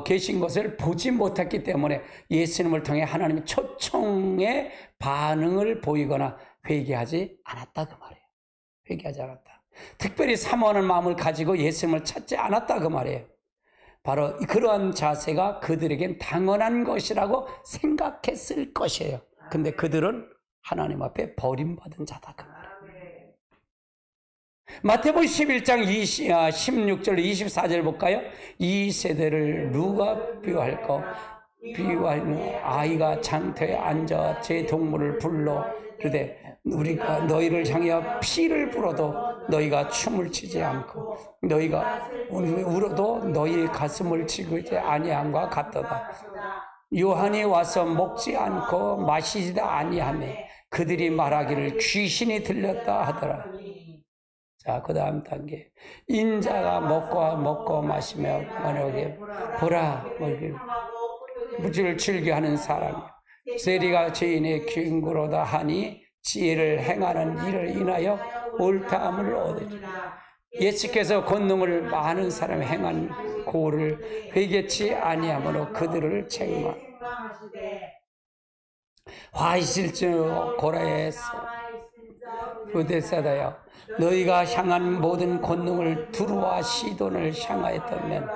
계신 것을 보지 못했기 때문에 예수님을 통해 하나님의 초청의 반응을 보이거나 회개하지 않았다 그 말이에요. 회개하지 않았다. 특별히 사모하는 마음을 가지고 예수님을 찾지 않았다 그 말이에요. 바로 그러한 자세가 그들에겐 당연한 것이라고 생각했을 것이에요. 근데 그들은 하나님 앞에 버림받은 자다 그 말이에요. 마태복음 11장 16절 24절 볼까요? 이 세대를 누가 비유할까? 비유하는 아이가 장터에 앉아 제 동물을 불러 그러되 우리가 너희를 향하여 피를 불어도 너희가 춤을 추지 않고 너희가 울어도 너희 가슴을 치지 아니함과 같도다. 요한이 와서 먹지 않고 마시지도 아니하며 그들이 말하기를 귀신이 들렸다 하더라. 자, 그 다음 단계. 인자가 먹고 마시며 만약에 보라, 무지를 즐겨하는 사람이요. 세리가 죄인의 균구로다 하니 지혜를 행하는 일을 인하여 옳다함을 얻으리라. 예수께서 권능을 많은 사람이 행한 고를 회개치 아니하므로 그들을 책망하시되 화 있을지어 고라에서 부대사다여 너희가 향한 모든 권능을 두루와 시돈을 향하였다면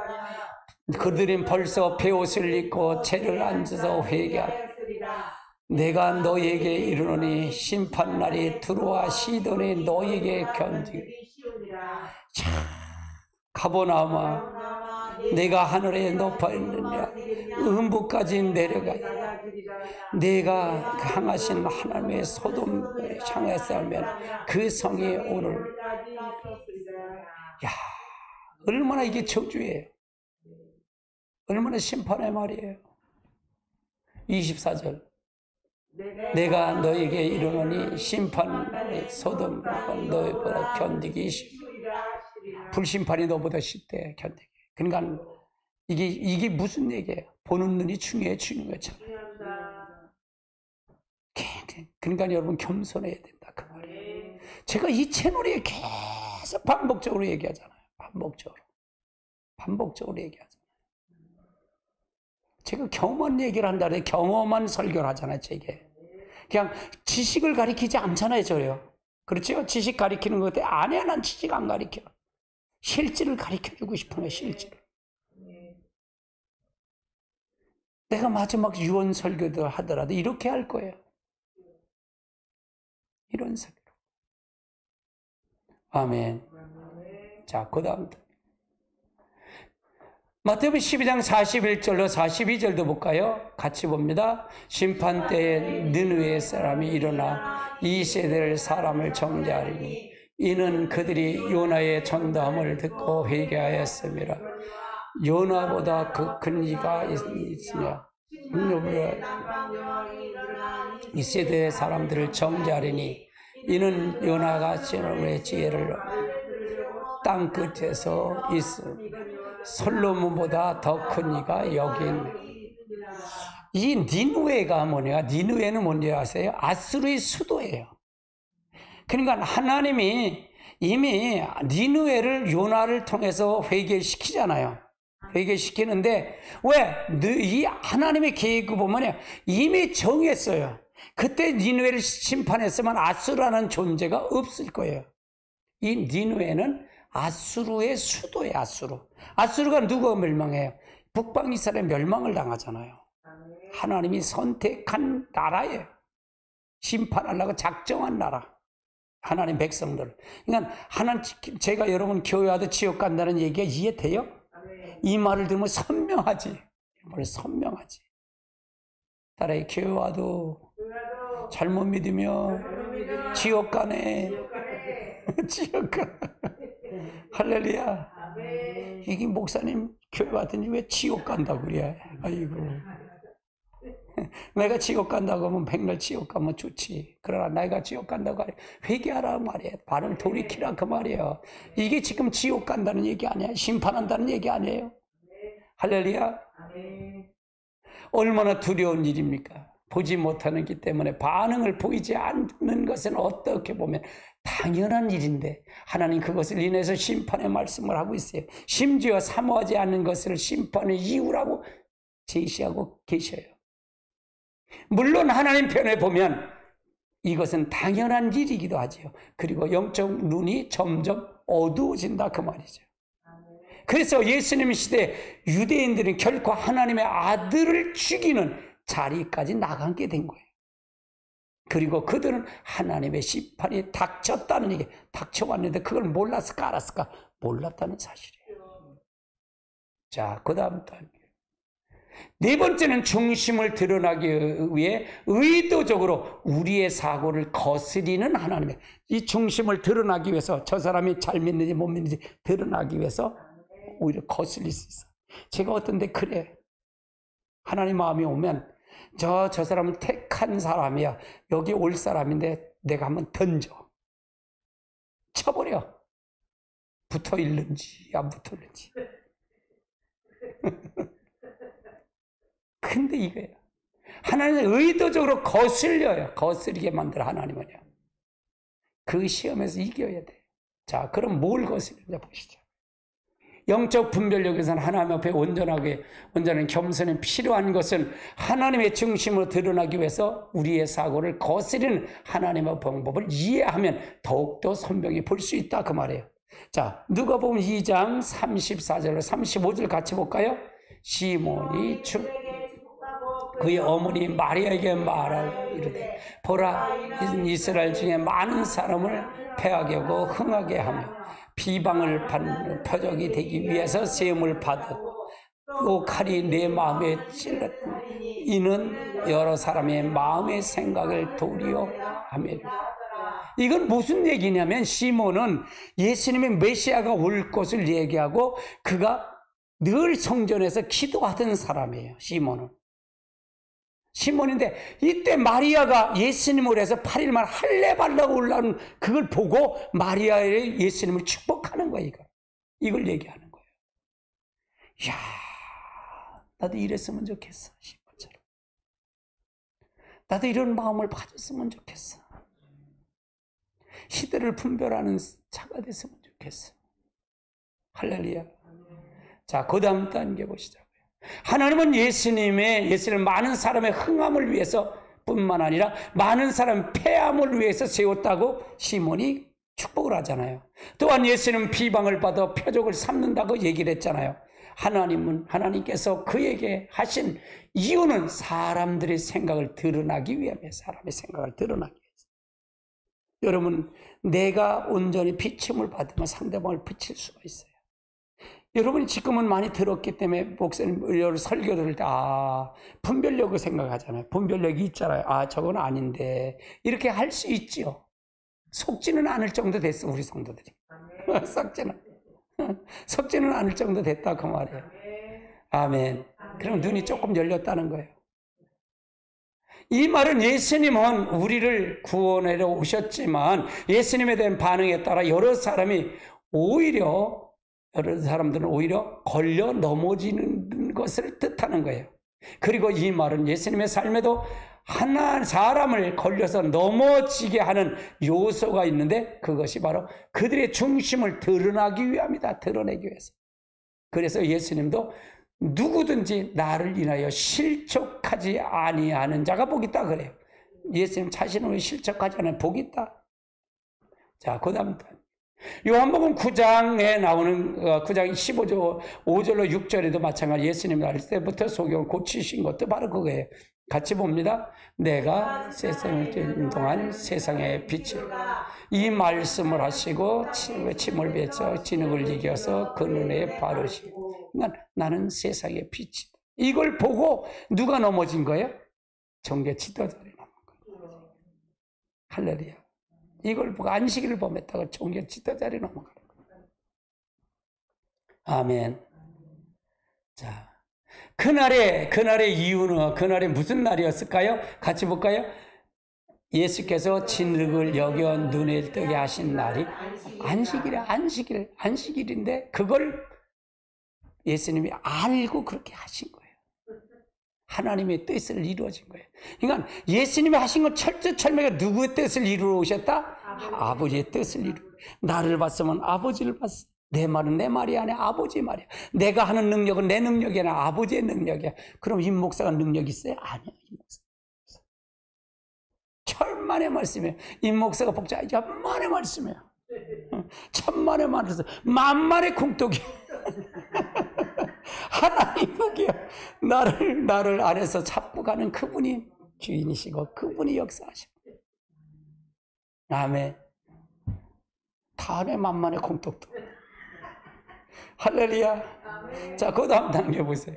그들은 벌써 베옷을 입고 채를 앉아서 회개하리라. 내가 너희에게 이르노니 심판날이 두루와 시돈이 너희에게 견지리라. 자, 가보나마 내가 하늘에 높아 있느냐 음부까지 내려가야 내가 향하신 하나님의 소돔을 향했으면 그 성이 오늘 야, 얼마나 이게 저주예요. 얼마나 심판의 말이에요. 24절 내가 너에게 이르노니 심판날에 소돔과 너희보다 견디기 쉽다. 불심판이 너보다 쉽대 견디기. 그러니까 이게 무슨 얘기예요? 보는 눈이 중요해 주는 것처럼. 그러니까 여러분 겸손해야 된다 그 말이에요. 제가 이 채널에 계속 반복적으로 얘기하잖아요. 반복적으로 얘기하잖아요. 제가 경험한 얘기를 한다는데 경험한 설교를 하잖아요. 제게 그냥 지식을 가리키지 않잖아요. 저요. 그렇죠? 지식 가리키는 것 같아. 아니야, 난 지식 안 가리켜. 실질을 가리켜주고 싶은 거예요. 실질을. 내가 마지막 유언 설교도 하더라도 이렇게 할 거예요. 이런 설교. 아멘. 자, 그 다음 마태복음 12장 41절로 42절도 볼까요? 같이 봅니다. 심판 때에 느느웨 사람이 일어나 이 세대를 사람을 정죄하리니 이는 그들이 요나의 전도함을 듣고 회개하였습니다. 요나보다 그 큰 이가 있으냐? 이 세대의 사람들을 정죄하리니 이는 요나가 시온의 지혜를 땅 끝에서 있습니다. 솔로몬보다 더 큰 이가 여기 있네. 이 니느웨가 뭐냐? 니느웨는 뭔지 아세요? 아수르의 수도예요. 그러니까 하나님이 이미 니느웨를 요나를 통해서 회개시키잖아요. 회개시키는데 왜? 이 하나님의 계획을 보면 이미 정했어요. 그때 니느웨를 심판했으면 아수르라는 존재가 없을 거예요. 이 니느웨는 아수르의 수도예요. 아수르가 누가 멸망해요? 북방 이스라엘 멸망을 당하잖아요. 하나님이 선택한 나라예요. 심판하려고 작정한 나라. 하나님 백성들. 그러니까 제가 여러분 교회 와도 지옥 간다는 얘기가 이해돼요? 이 말을 들으면 선명하지. 이 말을 선명하지. 따라해 교회 와도 잘못 믿으면 지옥 가네. 지옥 가. 할렐루야. 이게 목사님 교회 왔더니 왜 지옥 간다고 그래? 아이고. 내가 지옥 간다고 하면 백날 지옥 가면 좋지. 그러나 내가 지옥 간다고 하면 회개하라 말이야. 발을 돌이키라 그 말이야. 이게 지금 지옥 간다는 얘기 아니야. 심판한다는 얘기 아니에요. 할렐루야. 얼마나 두려운 일입니까? 보지 못하는 기 때문에 반응을 보이지 않는 것은 어떻게 보면 당연한 일인데 하나님 그것을 인해서 심판의 말씀을 하고 있어요. 심지어 사모하지 않는 것을 심판의 이유라고 제시하고 계셔요. 물론 하나님 편에 보면 이것은 당연한 일이기도 하죠. 그리고 영적 눈이 점점 어두워진다 그 말이죠. 그래서 예수님 시대 유대인들은 결코 하나님의 아들을 죽이는 자리까지 나가게 된 거예요. 그리고 그들은 하나님의 심판이 닥쳤다는 얘기, 닥쳐왔는데 그걸 몰랐을까 알았을까? 몰랐다는 사실이에요. 자, 그 다음 단계. 네 번째는 중심을 드러나기 위해 의도적으로 우리의 사고를 거스리는 하나님의 이 중심을 드러나기 위해서 저 사람이 잘 믿는지 못 믿는지 드러나기 위해서 오히려 거슬릴 수 있어. 제가 어떤데 그래. 하나님 마음이 오면 저 사람은 택한 사람이야. 여기 올 사람인데 내가 한번 던져. 쳐버려. 붙어 있는지 안 붙어 있는지. 근데 이거예요. 하나님은 의도적으로 거슬려요. 거스르게 만들어 하나님은요. 그 시험에서 이겨야 돼. 자, 그럼 뭘 거스르냐 보시죠. 영적 분별력에서는 하나님 앞에 온전한 겸손이 필요한 것은 하나님의 중심으로 드러나기 위해서 우리의 사고를 거스르는 하나님의 방법을 이해하면 더욱더 선명히 볼 수 있다 그 말이에요. 자, 누가복음 2장 34절로 35절 같이 볼까요? 시몬이 그의 어머니 마리아에게 말하고 이르되 보라, 이스라엘 중에 많은 사람을 패하게 하고 흥하게 하며 비방을 받는 표적이 되기 위해서 시험을 받았고 또 칼이 내 마음에 찔렀더니 이는 여러 사람의 마음의 생각을 도리어 하매라. 이건 무슨 얘기냐면 시몬은 예수님의 메시아가 올 것을 얘기하고 그가 늘 성전에서 기도하던 사람이에요. 시몬인데 이때 마리아가 예수님을 해서 8일만 할례 받으려고 올라오는 그걸 보고 마리아의 예수님을 축복하는 거예요. 이걸 얘기하는 거예요. 이야, 나도 이랬으면 좋겠어. 시몬처럼. 나도 이런 마음을 가졌으면 좋겠어. 시대를 분별하는 자가 됐으면 좋겠어. 할렐루야. 자, 그 다음 단계 보시자고요. 하나님은 예수님을 많은 사람의 흥함을 위해서 뿐만 아니라 많은 사람의 패함을 위해서 세웠다고 시몬이 축복을 하잖아요. 또한 예수님은 비방을 받아 표적을 삼는다고 얘기를 했잖아요. 하나님께서 그에게 하신 이유는 사람들의 생각을 드러나기 위함이에요. 사람의 생각을 드러나기 위해서. 여러분, 내가 온전히 비침을 받으면 상대방을 비칠 수가 있어요. 여러분이 지금은 많이 들었기 때문에 목사님 설교 들을 때 분별력을 생각하잖아요. 분별력이 있잖아요. 저건 아닌데 이렇게 할 수 있죠. 속지는 않을 정도 됐어 우리 성도들이. 속지는 않을 정도 됐다 그 말이에요. 아멘. 그럼 눈이 조금 열렸다는 거예요. 이 말은 예수님은 우리를 구원하러 오셨지만 예수님에 대한 반응에 따라 여러 사람들은 오히려 걸려 넘어지는 것을 뜻하는 거예요. 그리고 이 말은 예수님의 삶에도 사람을 걸려서 넘어지게 하는 요소가 있는데 그것이 바로 그들의 중심을 드러나기 위함이다. 드러내기 위해서. 그래서 예수님도 누구든지 나를 인하여 실족하지 아니하는 자가 복이 있다 그래요. 예수님 자신을 실족하지 않은 복이 있다. 자, 그 다음 요한복음 9장에 나오는 9장 15절 5절로 6절에도 마찬가지 예수님 날 때부터 소경을 고치신 것도 바로 그거예요. 같이 봅니다. 내가 세상을 지은 동안 세상의 빛을 이 말씀을 하시고 침을 뱉어 진흙을 이겨서 그 눈에 바르시고 나는 세상의 빛이다. 이걸 보고 누가 넘어진 거예요? 정죄 지도자들이 넘어진 거예요. 할렐루야. 이걸 보고 안식일을 범했다고 종교 지도자리 넘어가는 거예요. 아멘. 자, 그날의 이유는 그날이 무슨 날이었을까요? 같이 볼까요? 예수께서 진흙을 여겨 눈에 뜨게 하신 날이 안식일인데 그걸 예수님이 알고 그렇게 하신 거예요. 하나님의 뜻을 이루어진 거예요. 그러니까 예수님이 하신 건 철저철매가 누구의 뜻을 이루어 오셨다? 아버지의 뜻을 이루어. 나를 봤으면 아버지를 봤어. 내 말은 내 말이 아니야. 아버지의 말이야. 내가 하는 능력은 내 능력이 아니라 아버지의 능력이야. 그럼 임 목사가 능력 있어요? 아니야. 임 목사. 천만의 말씀이에요. 임 목사가 복잡해. 천만의 말씀이에요. 천만의 말씀. 만만의 콩떡이. 하나님 보기에 나를 안에서 잡고 가는 그분이 주인이시고 그분이 역사하시고. 아멘. 다음에 만만의 콩떡도. 할렐루야. 자, 그 다음 단계 보세요.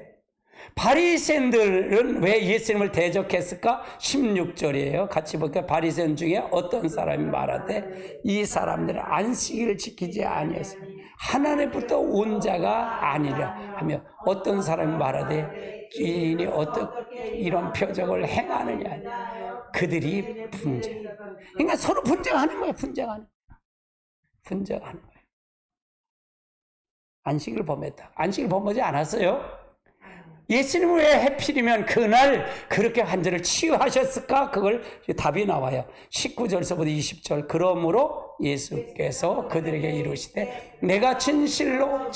바리새인들은 왜 예수님을 대적했을까? 16절이에요. 같이 볼까요? 바리새인 중에 어떤 사람이 말하되 이 사람들은 안식일을 지키지 아니했으니 하나님부터 온 자가 아니라 하며 어떤 사람이 말하되 주인이 어떻게 이런 표적을 행하느냐. 그들이 분쟁. 그러니까 서로 분쟁하는 거예요. 분쟁하는 거예요. 안식일을 범했다. 안식일 범하지 않았어요? 예수님은 왜 하필이면 그날 그렇게 환자를 치유하셨을까? 그걸 답이 나와요. 19절서부터 20절. 그러므로 예수께서 그들에게 이르시되 내가 진실로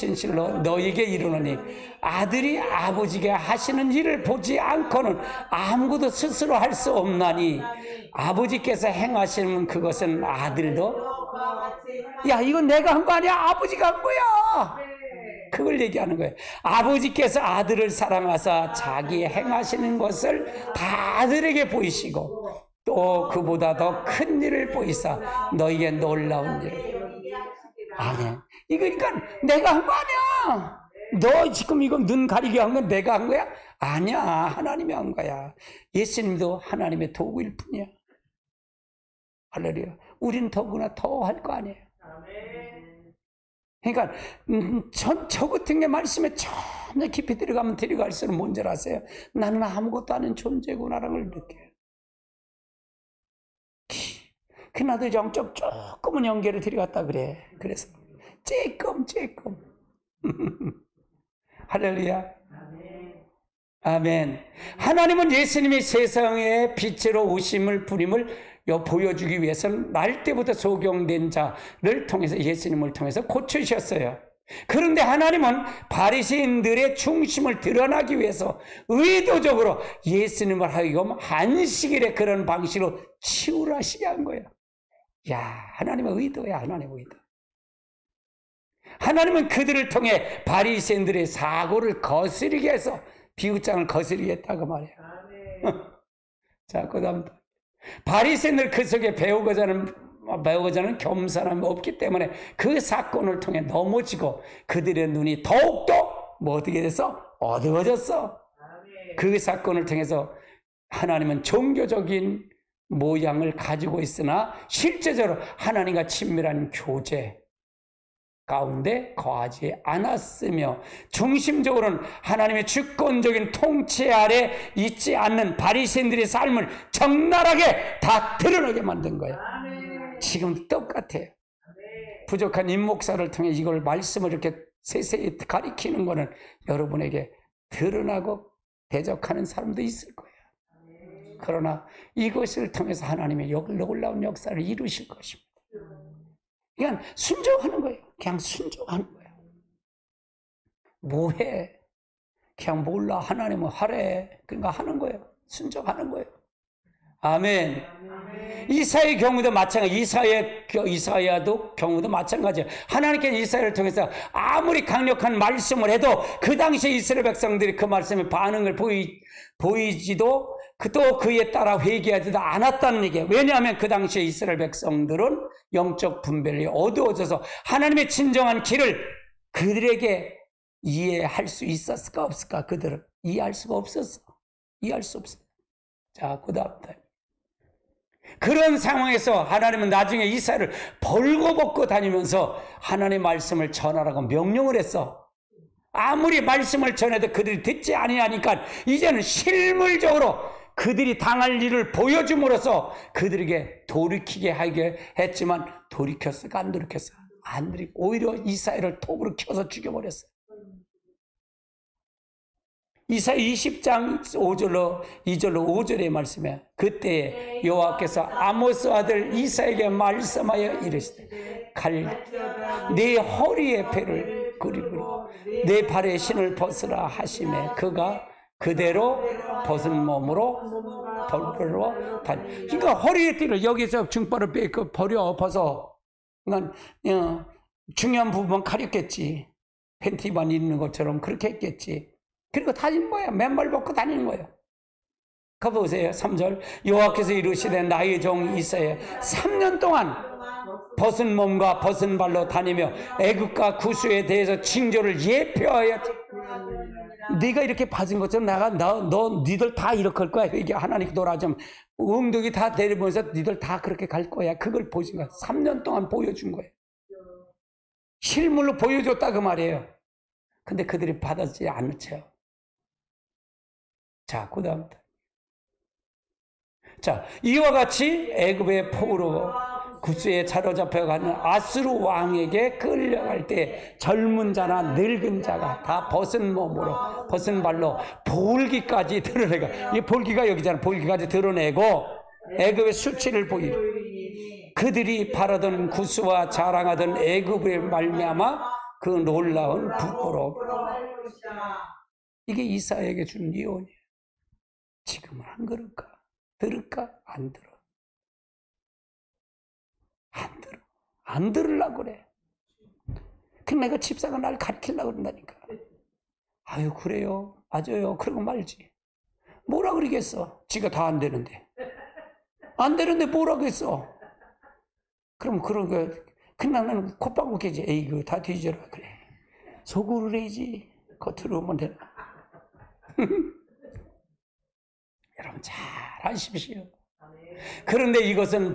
너희에게 이르노니 아들이 아버지께 하시는 일을 보지 않고는 아무것도 스스로 할 수 없나니 아버지께서 행하시는 그것은 아들도 야 이건 내가 한 거 아니야. 아버지가 한 거야. 그걸 얘기하는 거예요. 아버지께서 아들을 사랑하사 자기 행하시는 것을 다 아들에게 보이시고 또 그보다 더 큰 일을 보이사 너희에게 놀라운 일을. 아니, 이거니까 내가 한 거 아니야. 너 지금 이거 눈 가리게 한 건 내가 한 거야? 아니야. 하나님이 한 거야. 예수님도 하나님의 도구일 뿐이야. 할렐루야. 우리는 더구나 더 할 거 아니에요. 그러니까 저 같은 게 말씀에 전혀 깊이 들어가면 들어갈수록 뭔지 아세요? 나는 아무것도 아닌 존재구나라는 걸 느껴요. 나도 영적 조금은 연계를 들어갔다 그래. 그래서 조금 할렐루야. 아멘. 하나님은 예수님이 세상에 빛으로 오심을 부림을 보여주기 위해서는 날 때부터 소경된 자를 통해서 예수님을 통해서 고치셨어요. 그런데 하나님은 바리새인들의 중심을 드러나기 위해서 의도적으로 예수님을 하여금 안식일에 그런 방식으로 치유를 하시게 한 거예요. 야, 하나님의 의도야. 하나님의 의도. 하나님은 그들을 통해 바리새인들의 사고를 거스르게 해서 비웃장을 거스르게 했다고 말이에요. 자, 그 다음 바리새인들 그 속에 배우고자 하는 겸손함이 없기 때문에 그 사건을 통해 넘어지고 그들의 눈이 더욱더 어떻게 돼서 어두워졌어. 그 사건을 통해서 하나님은 종교적인 모양을 가지고 있으나 실제적으로 하나님과 친밀한 교제 가운데 거하지 않았으며 중심적으로는 하나님의 주권적인 통치 아래 있지 않는 바리새인들의 삶을 적나라하게 다 드러나게 만든 거예요. 지금도 똑같아요. 부족한 임목사를 통해 이걸 말씀을 이렇게 세세히 가리키는 거는 여러분에게 드러나고 대적하는 사람도 있을 거예요. 그러나 이것을 통해서 하나님의 놀라운 역사를 이루실 것입니다. 그냥 순종하는 거예요. 그냥 순종하는 거예요. 뭐해? 그냥 몰라. 하나님은 하래. 그러니까 하는 거예요. 순종하는 거예요. 아멘. 이사야의 경우도 마찬가지. 이사야도 경우도 마찬가지예요. 하나님께서 이사야를 통해서 아무리 강력한 말씀을 해도 그 당시에 이스라엘 백성들이 그 말씀에 반응을 보이지도 또 그에 따라 회개하지도 않았다는 얘기예요. 왜냐하면 그 당시에 이스라엘 백성들은 영적 분별이 어두워져서 하나님의 진정한 길을 그들에게 이해할 수 있었을까 없을까? 그들은 이해할 수가 없었어. 이해할 수 없어. 자, 그 다음 그런 상황에서 하나님은 나중에 이사야를 벌거벗고 다니면서 하나님의 말씀을 전하라고 명령을 했어. 아무리 말씀을 전해도 그들이 듣지 아니하니까 이제는 실물적으로 그들이 당할 일을 보여줌으로써 그들에게 돌이키게 하게 했지만 돌이켰을까? 안 돌이켰어? 안 돌이켰어. 오히려 이사야를 톱으로 켜서 죽여버렸어. 이사야 20장 5절로 5절의 말씀에 그때 여호와께서 아모스 아들 이사야에게 말씀하여 이르시되 네 허리에 배를 그리고 내 발에 신을 벗으라 하시매 그가 그대로 벗은 몸으로 돌보러 다니. 그러니까 허리에 띠를 여기서 중발을 벗어. 그러니까 중요한 부분만 가렸겠지. 팬티만 입는 것처럼 그렇게 했겠지. 그리고 다니는 거야. 맨발 벗고 다니는 거예요. 가보세요. 3절. 여호와께서 이르시되 나의 종 이사야 3년 동안 벗은 몸과 벗은 발로 다니며 애굽과 구스에 대해서 징조를 예표하였지. 네가 이렇게 받은 것처럼 니들 다 이렇게 할 거야. 이게 하나님 놀아주면 엉덩이 다 내려보면서 니들 다 그렇게 갈 거야. 그걸 보신 거야. 3년 동안 보여준 거예요. 실물로 보여줬다 그 말이에요. 근데 그들이 받아지 않죠. 자, 그 다음부터. 자, 이와 같이 애굽의 포로 구스에 사로잡혀가는 아수르 왕에게 끌려갈 때 젊은 자나 늙은 자가 다 벗은 몸으로 벗은 발로 볼기까지 드러내고, 이 볼기가 여기잖아. 볼기까지 드러내고 애굽의 수치를 보이리. 그들이 바라던 구스와 자랑하던 애굽의 말미암아 그 놀라운 부끄러움. 이게 이사야에게 준 예언이에요. 지금은 안 그럴까? 들을까? 안 들어. 안 들어. 안 들으려고 그래. 그 내가 집사가 날 가르치려고 그런다니까. 아유, 그래요. 맞아요. 그러고 말지. 뭐라 그러겠어? 지가 다 안 되는데. 안 되는데 뭐라 그랬어? 그럼 그런 거, 그냥 나는 콧방구 깨지. 에이, 그거 다 뒤져라. 그래. 속으로 해야지. 겉으로 오면 되나. 여러분 잘 아십시오. 그런데 이것은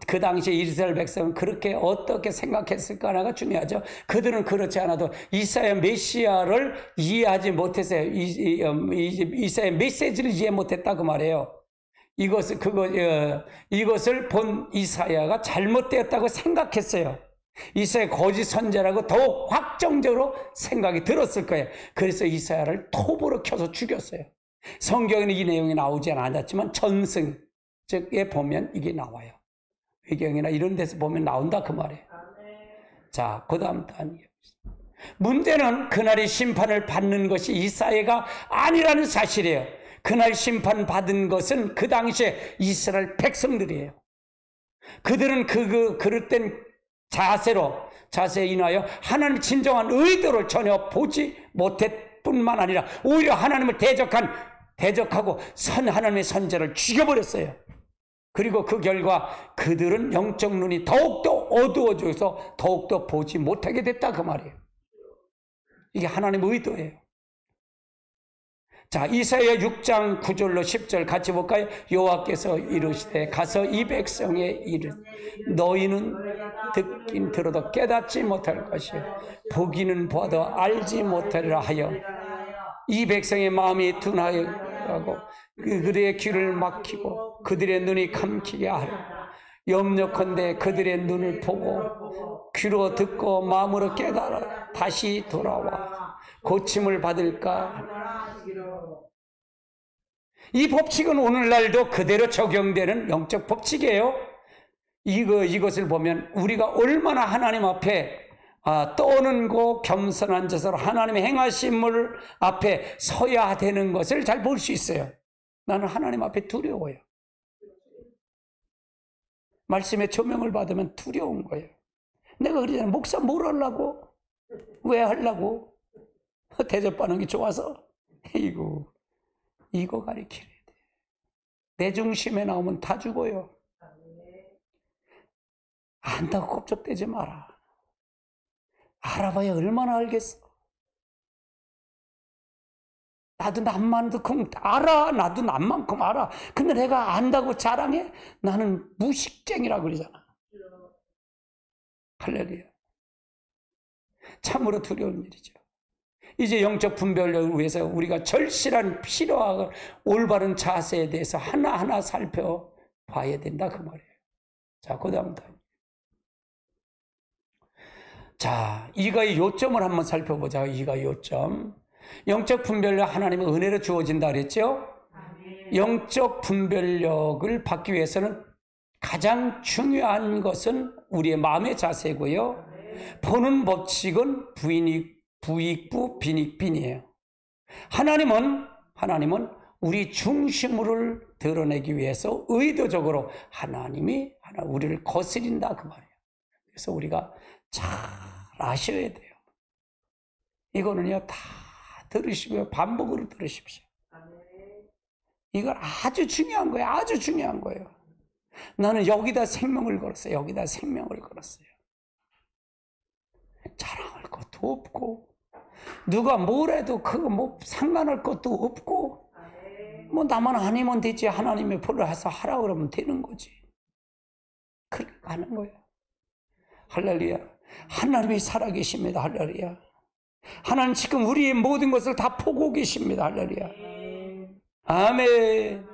그 당시에 이스라엘 백성은 그렇게 어떻게 생각했을까가 중요하죠. 그들은 그렇지 않아도 이사야 메시아를 이해하지 못했어요. 이사야 메시지를 이해 못했다 그 말이에요. 이것을 본 이사야가 잘못되었다고 생각했어요. 이사야 거짓 선지자라고 더욱 확정적으로 생각이 들었을 거예요. 그래서 이사야를 톱으로 켜서 죽였어요. 성경에는 이 내용이 나오지 않았지만 전승에 보면 이게 나와요. 외경이나 이런 데서 보면 나온다 그 말이에요. 자, 그 다음 단계. 문제는 그날의 심판을 받는 것이 이사야가 아니라는 사실이에요. 그날 심판받은 것은 그 당시에 이스라엘 백성들이에요. 그들은 그릇된 자세에 인하여 하나님의 진정한 의도를 전혀 보지 못했 뿐만 아니라 오히려 하나님을 대적하고 하나님의 선지자를 죽여버렸어요. 그리고 그 결과 그들은 영적 눈이 더욱더 어두워져서 더욱더 보지 못하게 됐다 그 말이에요. 이게 하나님의 의도예요. 자, 이사야 6장 9절로 10절 같이 볼까요? 여호와께서 이르시되 가서 이 백성에 이르 너희는 듣긴 들어도 깨닫지 못할 것이요 보기는 보아도 알지 못하리라 하여 이 백성의 마음이 둔하여가고 그들의 귀를 막히고 그들의 눈이 감기게 하라. 염려컨대 그들의 눈을 보고 귀로 듣고 마음으로 깨달아 다시 돌아와 고침을 받을까. 이 법칙은 오늘날도 그대로 적용되는 영적 법칙이에요. 이것을 보면 우리가 얼마나 하나님 앞에 떠오르고 겸손한 자세로 하나님의 행하심을 앞에 서야 되는 것을 잘 볼 수 있어요. 나는 하나님 앞에 두려워요. 말씀의 조명을 받으면 두려운 거예요. 내가 그러잖아요. 목사 뭘 하려고? 왜 하려고? 대접받는 게 좋아서? 이거 가리키래. 내 중심에 나오면 다 죽어요. 안다고 껍적대지 마라. 알아봐야 얼마나 알겠어. 나도 남만큼 알아. 나도 남만큼 알아. 근데 내가 안다고 자랑해? 나는 무식쟁이라 그러잖아. 할렐루야. 참으로 두려운 일이죠. 이제 영적 분별력을 위해서 우리가 절실한 필요와 올바른 자세에 대해서 하나하나 살펴봐야 된다 그 말이에요. 자, 그 다음 단계. 자, 이거의 요점을 한번 살펴보자. 이거의 요점. 영적 분별력 하나님의 은혜로 주어진다 그랬죠? 영적 분별력을 받기 위해서는 가장 중요한 것은 우리의 마음의 자세고요. 보는 법칙은 부익부 빈익빈이에요. 하나님은 우리 중심을 드러내기 위해서 의도적으로 하나님이 우리를 거스린다 그 말이에요. 그래서 우리가 잘 아셔야 돼요. 이거는요 다 들으시고요 반복으로 들으십시오. 이건 아주 중요한 거예요. 아주 중요한 거예요. 나는 여기다 생명을 걸었어요. 여기다 생명을 걸었어요. 자랑할 것도 없고 누가 뭘 해도 그거 상관할 것도 없고 나만 아니면 되지. 하나님의 벌을 해서 하라 그러면 되는 거지. 그렇게 가는 거예요. 할렐루야. 하나님이 살아계십니다. 할렐루야. 하나님 지금 우리의 모든 것을 다 보고 계십니다. 할렐루야. 아멘.